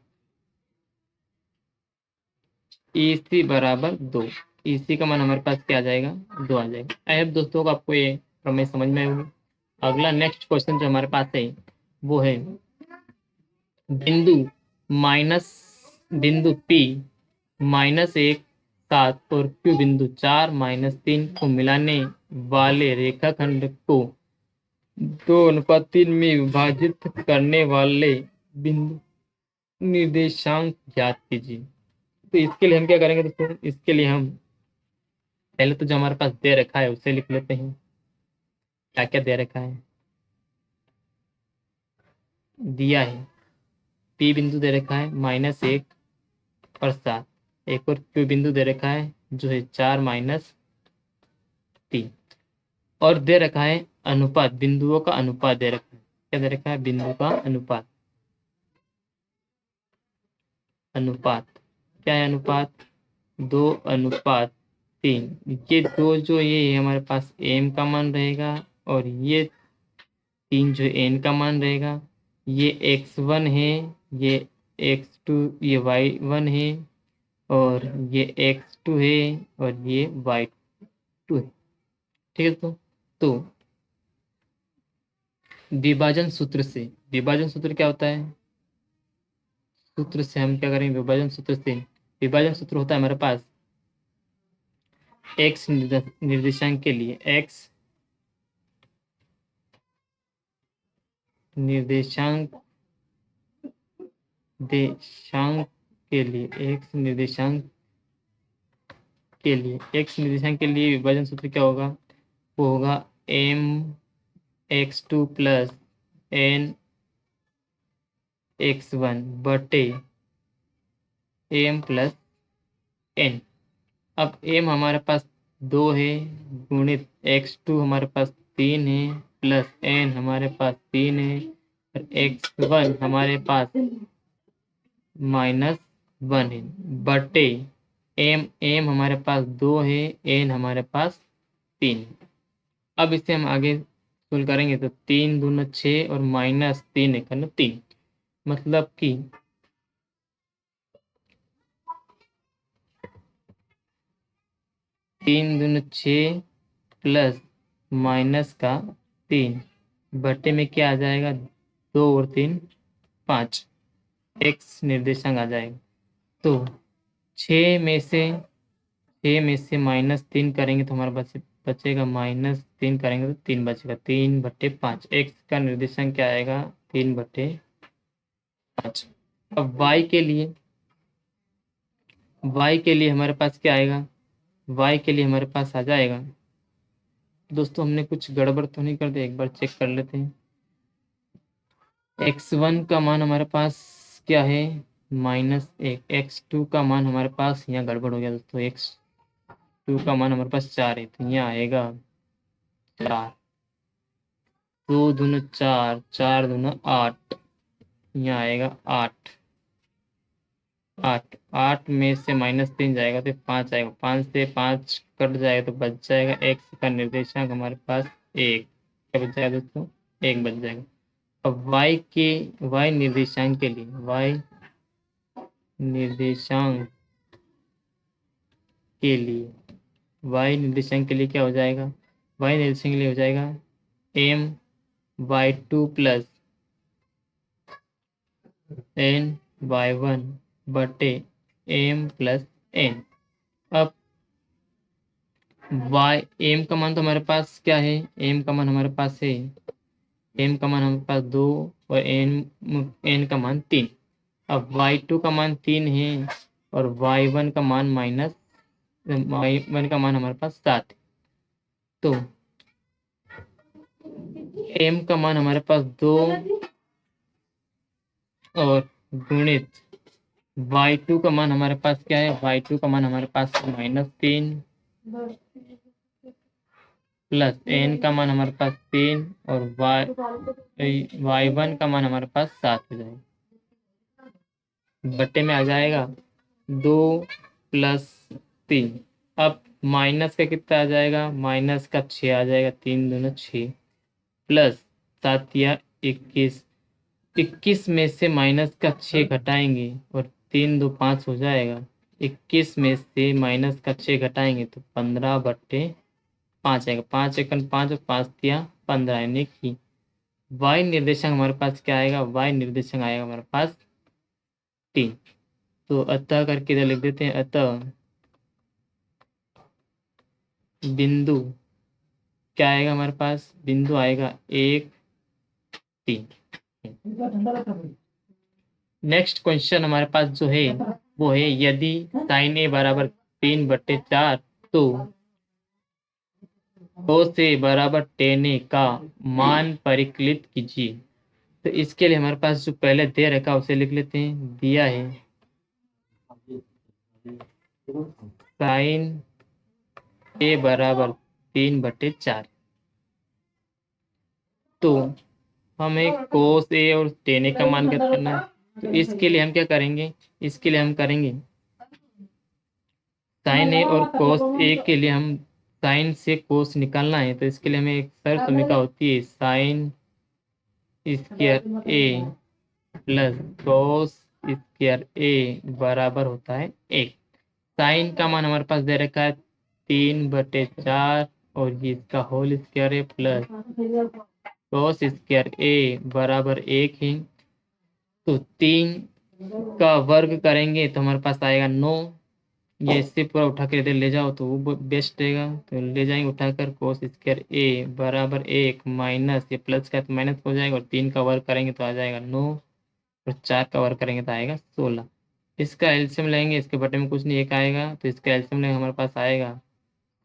EC बराबर 2। EC का मान हमारे पास क्या आ जाएगा? 2 आ जाएगा। आई होप दोस्तों को आपको ये प्रमेय समझ में आई होगी। अगला नेक्स्ट क्वेश्चन जो हमारे पास है वो है बिंदु माइनस बिंदु P -1 7 और Q बिंदु 4 -3 को मिलाने वाले रेखाखंड को 2:3 में विभाजित करने वाले बिंदु निर्देशांक ज्ञात कीजिए। तो इसके लिए हम क्या करेंगे दोस्तों? इसके लिए हम पहले तो जो हमारे पास दे रखा है उसे लिख लेते हैं। क्या क्या दे रखा है? दिया है P बिंदु दे रखा है -1 और 7, एक और Q बिंदु दे रखा है जो है 4 -3, और दे रखा है अनुपात, बिंदुओं का अनुपात दे रखा है। क्या दे रखा है? बिंदु का अनुपात। क्या है अनुपात? 2:3। ये दो जो ये हमारे पास m का मान रहेगा, और ये 3 जो n का मान रहेगा। ये x1 है, ये x2, ये y1 है, और ये x2 है, और ये y2 है। ठीक है तो विभाजन सूत्र क्या होता है? सूत्र से हम क्या करेंगे? विभाजन सूत्र होता है हमारे पास x निर्देशांक के लिए, x निर्देशांक के लिए विभाजन सूत्र क्या होगा? वो होगा mx2 प्लस nx1 बटे m प्लस n। अब m हमारे पास 2 है, गुणित x2 हमारे पास 3 है, प्लस n हमारे पास 3 है, और x1 हमारे पास -1 है, बटे m हमारे पास 2 है, n हमारे पास 3 है। अब इसे हम आगे सोल्व करेंगे तो 3 दूना 6 और माइनस 3 एक 3, मतलब कि 3 दूना 6 प्लस माइनस का 3 बटे में क्या आ जाएगा, 2 और 3 5, एक्स निर्देशांक आ जाएगा। तो 6 में से -3 करेंगे तो हमारे पास बचेगा, -3 करेंगे तो 3 बचेगा, 3/5, एक्स का निर्देशांक क्या आएगा, 3/5। अब y के लिए हमारे पास क्या आएगा, y के लिए हमारे पास आ जाएगा, दोस्तों हमने कुछ गड़बड़ तो नहीं कर दिया, एक बार चेक कर लेते हैं। x1 का मान हमारे पास क्या है, -1, x2 का मान हमारे पास, यहाँ गड़बड़ हो गया दोस्तों, x2 का मान हमारे पास 4 है, तो यहाँ आएगा 4, 2 दूना 4, 4 दूना 8, यहाँ आएगा 8, 8 में से -3 जाएगा तो 5 आएगा, 5 से 5 कट जाएगा तो बच जाएगा, एक्स का निर्देशांक हमारे पास 1, क्या बच जाएगा दोस्तों, 1 बच जाएगा। अब y निर्देशांक के लिए, y निर्देशांक के लिए y निर्देशांक के लिए क्या हो जाएगा, y निर्देशांक के लिए हो जाएगा my2 प्लस ny1 बटे m प्लस n। अब m का मान तो हमारे पास क्या है, m का मान हमारे पास है, m का मान हमारे पास 2 और n का मान 3। अब y2 का मान 3 है और y1 का मान y1 का मान हमारे पास 7 है। तो m का मान हमारे पास 2 और गुणित y2 का मान हमारे पास क्या है, y2 का मान हमारे पास -3 प्लस n का मान हमारे पास 3 और y1 का मान हमारे पास 7 हो जाएगा, बट्टे में आ जाएगा 2 प्लस 3। अब माइनस का कितना आ जाएगा, माइनस का 6 आ जाएगा, 3 दूना 6 प्लस 7 या 21, 21 में से माइनस का 6 घटाएंगे और 3 2 5 हो जाएगा, 21 में से माइनस का 6 घटाएंगे तो 15/5 आएगा, 5 एकन 5 और 5 तिया 15, यानी कि y निर्देशांक हमारे पास क्या आएगा, y निर्देशांक आएगा हमारे पास 3। तो अतः करके इधर लिख देते हैं, अतः बिंदु क्या आएगा हमारे पास, बिंदु आएगा 1 3। नेक्स्ट क्वेश्चन हमारे पास जो है वो है, यदि sin a बराबर 3/4 तो cos a बराबर tan a का मान परिकलित कीजिए। तो इसके लिए हमारे पास जो पहले दे रखा उसे लिख लेते हैं, दिया है sin a बराबर 3/4, तो हमें cos a और tan a का मान ज्ञात करना है। तो इसके लिए हम क्या करेंगे, इसके लिए हम करेंगे साइन ए और कोस ए के लिए हम साइन से कोस निकालना है, तो इसके लिए हमें एक शर्त समीकरण होती है, साइन स्क्वायर ए प्लस कोस स्क्वायर ए बराबर होता है 1। साइन का मान हमारे पास दे रखा है 3/4 और ये इसका होल स्क्वायर है प्लस कोस स्क्वायर ए बराबर 1 है। तो 3 का वर्ग करेंगे तो हमारे पास आएगा 9, ये इससे पूरा उठा कर इधर ले जाओ तो वो बेस्ट रहेगा, तो ले जाएंगे उठाकर कोस स्क्वायर ए बराबर 1 माइनस ये प्लस का तो माइनस हो जाएगा, और 3 का वर्ग करेंगे तो आ जाएगा 9 और 4 का वर्ग करेंगे तो आएगा 16। इसका एल्शियम लेंगे, इसके बटे में कुछ नहीं, एक आएगा तो इसका एल्शियम लेंगे, हमारे पास आएगा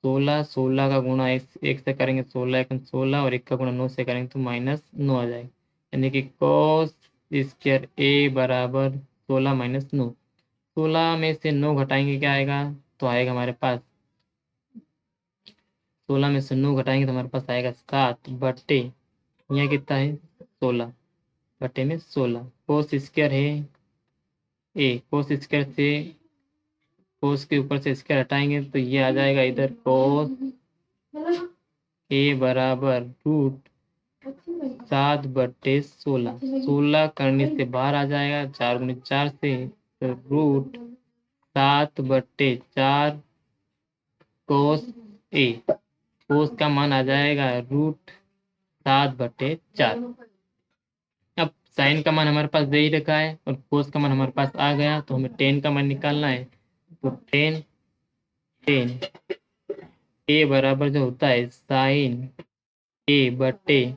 16, 16 का गुणा एक से करेंगे 16 1 16 और 1 का गुणा 9 से करेंगे तो -9 आ जाएगा, यानी कि कोस स्क्वायर ए बराबर 16 - 9। 16 में से 9 घटाएंगे क्या आएगा, तो आएगा हमारे पास 16 में से 9 घटाएंगे तो हमारे पास आएगा 7 बट्टे यहाँ कितना है 16 बट्टे में 16। कोस स्क्वायर है ए, कोस स्क्वायर से कोस के ऊपर से स्क्वायर हटाएंगे तो ये आ जाएगा इधर कोस ए बराबर रूट 7/16, 16 करने से बाहर आ जाएगा, 4 × 4 से, तो रूट 7/4 कोस ए, कोस का मान आ जाएगा रूट 7/4। अब साइन का मान हमारे पास दे ही रखा है और कोस का मान हमारे पास आ गया, तो हमें टेन का मान निकालना है। तो टेन ए बराबर जो होता है साइन A/कोस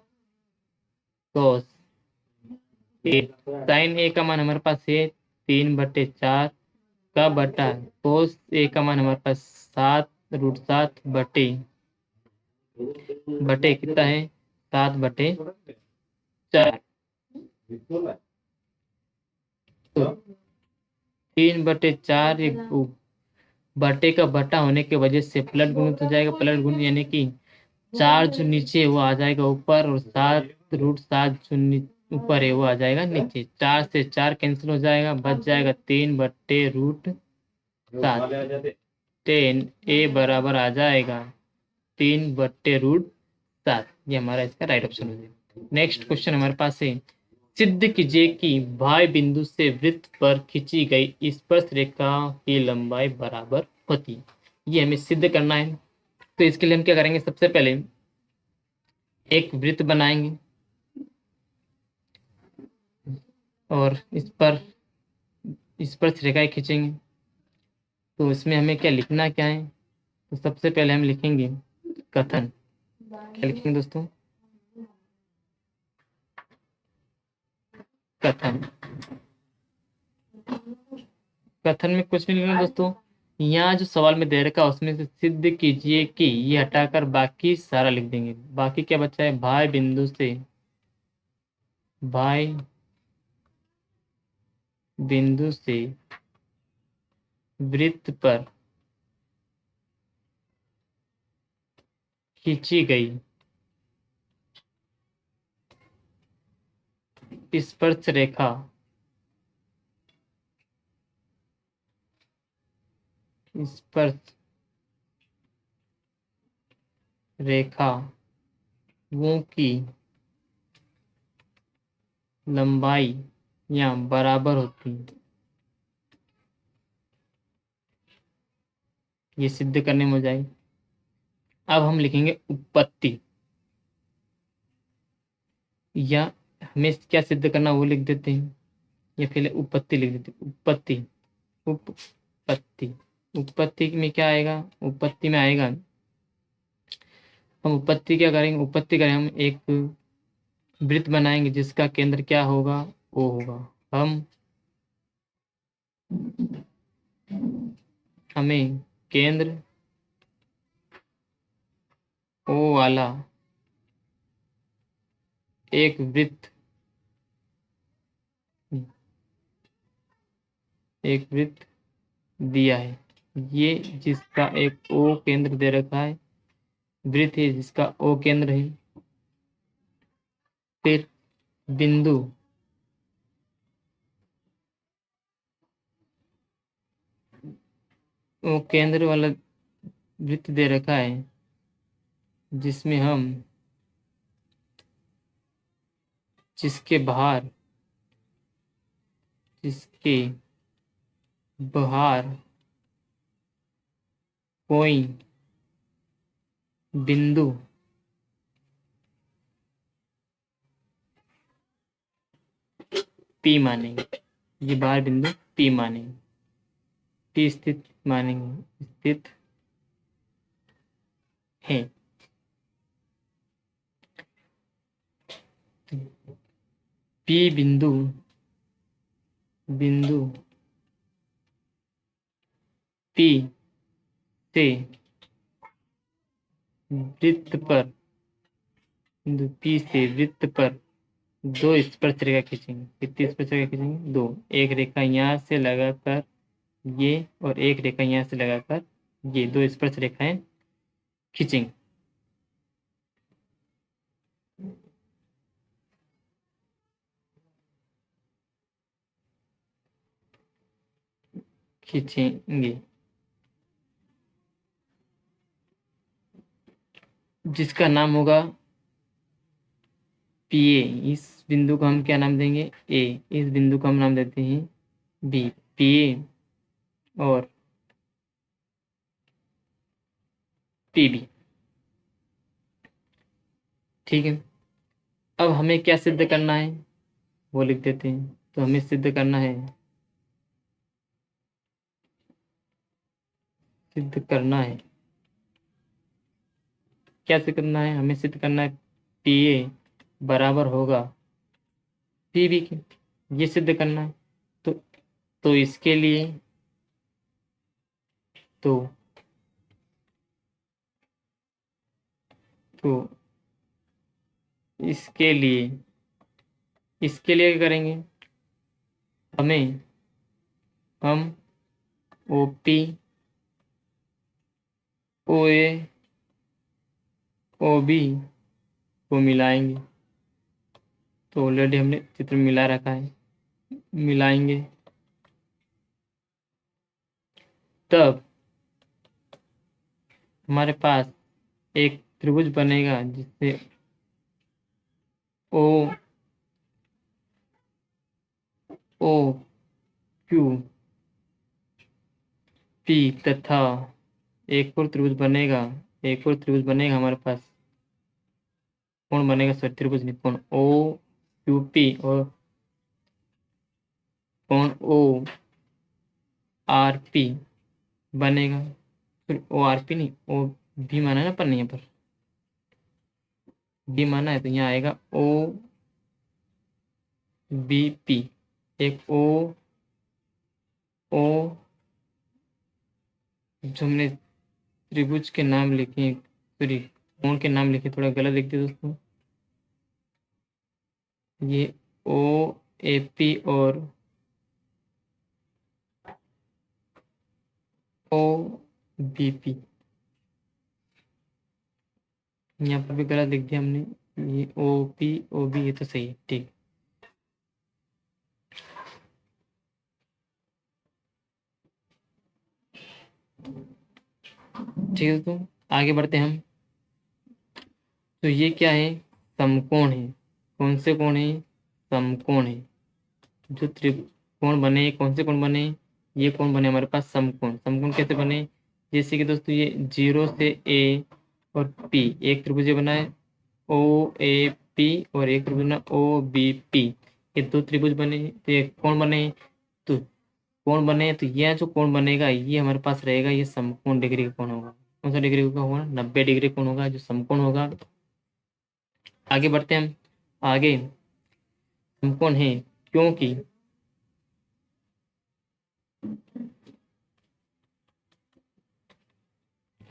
ए। साइन ए का मान हमारे पास है 3/4 का बटा कोस ए का मान हमारे पास 7 √7 बटे कितना है 7/4। तो 3/4 बटे का बटा होने की वजह से प्लस गुणित हो जाएगा, प्लस गुणित यानी कि 4 जो नीचे है वो आ जाएगा ऊपर और 7 √7 जो ऊपर है वो आ जाएगा नीचे। 4 से 4 कैंसिल हो जाएगा, बच जाएगा 3/√7। 10 ए बराबर आ जाएगा 3/√7। ये हमारा इसका राइट ऑप्शन हो जाएगा। नेक्स्ट क्वेश्चन हमारे पास है, सिद्ध कीजिए कि भाई बिंदु से वृत्त पर खींची गई स्पर्श रेखा की लंबाई बराबर होती है। ये हमें सिद्ध करना है। तो इसके लिए हम क्या करेंगे, सबसे पहले एक वृत्त बनाएंगे और इस पर स्पर्श रेखाएं खींचेंगे। तो इसमें हमें क्या लिखना क्या है, तो सबसे पहले हम लिखेंगे कथन। क्या लिखेंगे दोस्तों, कथन। कथन में कुछ नहीं लिखना दोस्तों, यहाँ जो सवाल में दे रखा है उसमें से सिद्ध कीजिए कि ये हटाकर बाकी सारा लिख देंगे। बाकी क्या बचा है, भाई बिंदु से, भाई बिंदु से वृत्त पर खींची गई स्पर्श रेखा स्पर्श रेखा वो की लंबाई या बराबर होती है। ये सिद्ध करने में हो जाएगी। अब हम लिखेंगे उत्पत्ति, या हमें क्या सिद्ध करना वो लिख देते हैं, या फिर उत्पत्ति लिख देते हैं। उत्पत्ति, उत्पत्ति, उत्पत्ति में क्या आएगा, उत्पत्ति में आएगा, हम उत्पत्ति क्या करेंगे, उत्पत्ति करें हम एक वृत्त बनाएंगे जिसका केंद्र क्या होगा, ओ होगा। हमें केंद्र ओ वाला एक वृत्त दिया है, ये जिसका एक ओ केंद्र दे रखा है, वृत्त है जिसका ओ केंद्र है। फिर बिंदु ओ केंद्र वाला वृत्त दे रखा है जिसमें हम जिसके बाहर कोई बिंदु पी मानेंगे, ये बाहर बिंदु पी मानेंगे, पी स्थित मानेंगे, स्थित है। पी बिंदु पी से वृत्त पर, बिंदु पी से वृत्त पर दो स्पर्श रेखा खींचेंगे। कितनी स्पर्श रेखा खींचेंगे, दो। एक रेखा यहाँ से लगाकर ये और एक रेखा यहाँ से लगाकर ये, दो स्पर्श रेखाएं खींचेंगे। जिसका नाम होगा पी ए, इस बिंदु को हम क्या नाम देंगे? ए। इस बिंदु को हम नाम देते हैं बी। पी ए और पी बी। ठीक है। अब हमें क्या सिद्ध करना है वो लिख देते हैं। तो हमें सिद्ध करना है, सिद्ध करना है, क्या सिद्ध करना है? हमें सिद्ध करना है पी ए बराबर होगा पी बी के। ये सिद्ध करना है। तो इसके लिए तो तो इसके लिए क्या करेंगे? हमें हम ओ पी, ओ ए, ओ बी को मिलाएंगे। तो ऑलरेडी हमने चित्र मिला रखा है, मिलाएंगे। तब हमारे पास एक त्रिभुज बनेगा जिससे ओ ओ क्यू पी तथा एक और त्रिभुज बनेगा, एक और त्रिभुज बनेगा हमारे पास। कौन बनेगा? सर त्रिभुज नहीं, कौन? ओ क्यू पी और कौन? ओ आर पी बनेगा। फिर ओ आर पी नहीं, ओ भी माना है ना पर, नहीं यहाँ पर बी माना है, तो यहाँ आएगा ओ बी पी। एक ओ ओ जो हमने त्रिभुज के नाम लिखे, सॉरी कोण के नाम लिखे, थोड़ा गलत लिख दिया दोस्तों। ये ओ ए पी और ओ बी पी, यहाँ पर भी गलत लिख दिया हमने। ये ओ पी ओ बी, ये तो सही है। ठीक, ठीक है दोस्तों, आगे बढ़ते हैं हम। तो ये क्या है? समकोण है। कौन से कोण है? समकोण है। जो त्रिकोण बने, कौन से कोण बने? ये कोण बने हमारे पास समकोण। समकोण कैसे बने? जैसे कि दोस्तों ये 0 से ए और पी एक त्रिभुज बना है, ओ ए पी, और एक त्रिभुज बना ओ बी पी। ये दो त्रिभुज बने, तो ये कोण बने। तो कोण बने, तो यह जो कोण बनेगा ये हमारे पास रहेगा, ये समकोण डिग्री का कोण होगा। कौन सा डिग्री का होगा? 90 डिग्री कोण होगा, जो समकोण होगा। आगे बढ़ते हैं हम। आगे समकोण है क्योंकि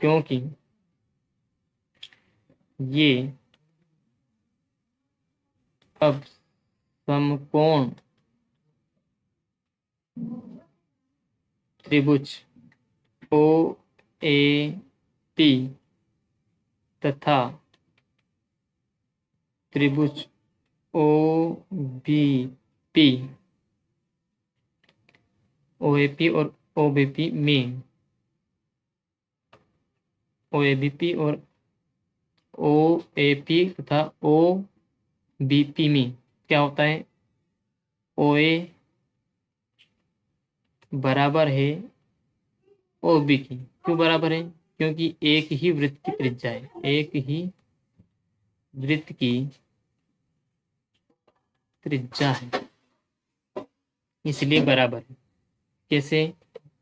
क्योंकि ये अब समकोण त्रिभुज ओ ए पी तथा त्रिभुज O B P, O A P और ओ बी पी में, ओ ए बी पी और ओ ए पी तथा ओ बी पी में क्या होता है? ओ ए बराबर है ओ बी की। क्यों बराबर है? क्योंकि एक ही वृत्त की त्रिज्या है, एक ही वृत्त की त्रिज्या है, इसलिए बराबर है। कैसे?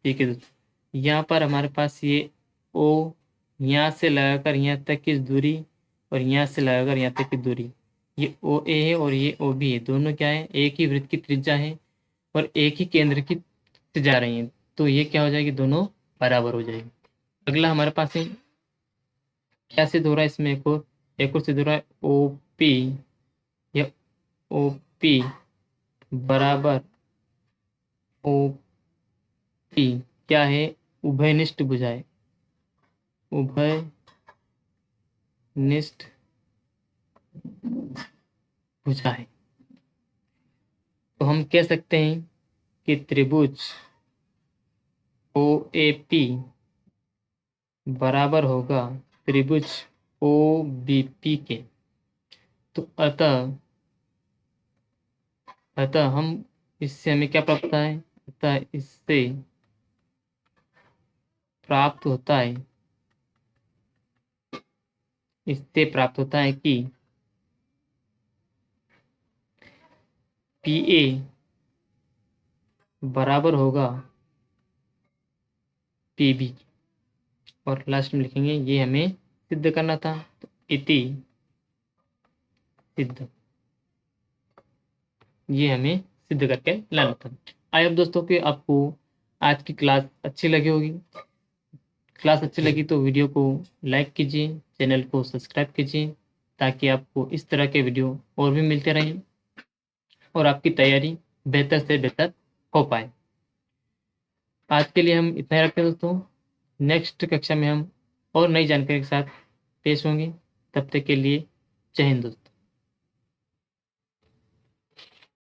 ठीक है दोस्तों, यहाँ पर हमारे पास ये ओ, यहाँ से लगाकर यहाँ तक की दूरी, और यहाँ से लगाकर यहाँ तक की दूरी, ये ओ ए है और ये ओ बी है। दोनों क्या है? एक ही वृत्त की त्रिज्या है और एक ही केंद्र की से जा रही हैं। तो ये क्या हो जाएगी? दोनों बराबर हो जाएगी। अगला हमारे पास है, क्या सिद्ध हो रहा है इसमें? एक और सिद्ध हो रहा है ओ पी, या ओ पी बराबर ओ पी क्या है? उभयनिष्ठ भुजा है, उभयनिष्ठ भुजा है। तो हम कह सकते हैं कि त्रिभुज ओ ए पी बराबर होगा त्रिभुज ओ बी पी के। तो अतः अतः हम इससे हमें क्या प्राप्त होता है, अतः इससे प्राप्त होता है, इससे प्राप्त होता है कि पी ए बराबर होगा पी बी। और लास्ट में लिखेंगे ये हमें सिद्ध करना था, तो इति सिद्ध, ये हमें सिद्ध करके लाना था। आई होप दोस्तों कि आपको आज की क्लास अच्छी लगी होगी। क्लास अच्छी लगी तो वीडियो को लाइक कीजिए, चैनल को सब्सक्राइब कीजिए, ताकि आपको इस तरह के वीडियो और भी मिलते रहें और आपकी तैयारी बेहतर से बेहतर हो पाए। आज के लिए हम इतना ही रखते हैं दोस्तों। नेक्स्ट कक्षा में हम और नई जानकारी के साथ पेश होंगे। तब तक के लिए जय हिंद दोस्तों।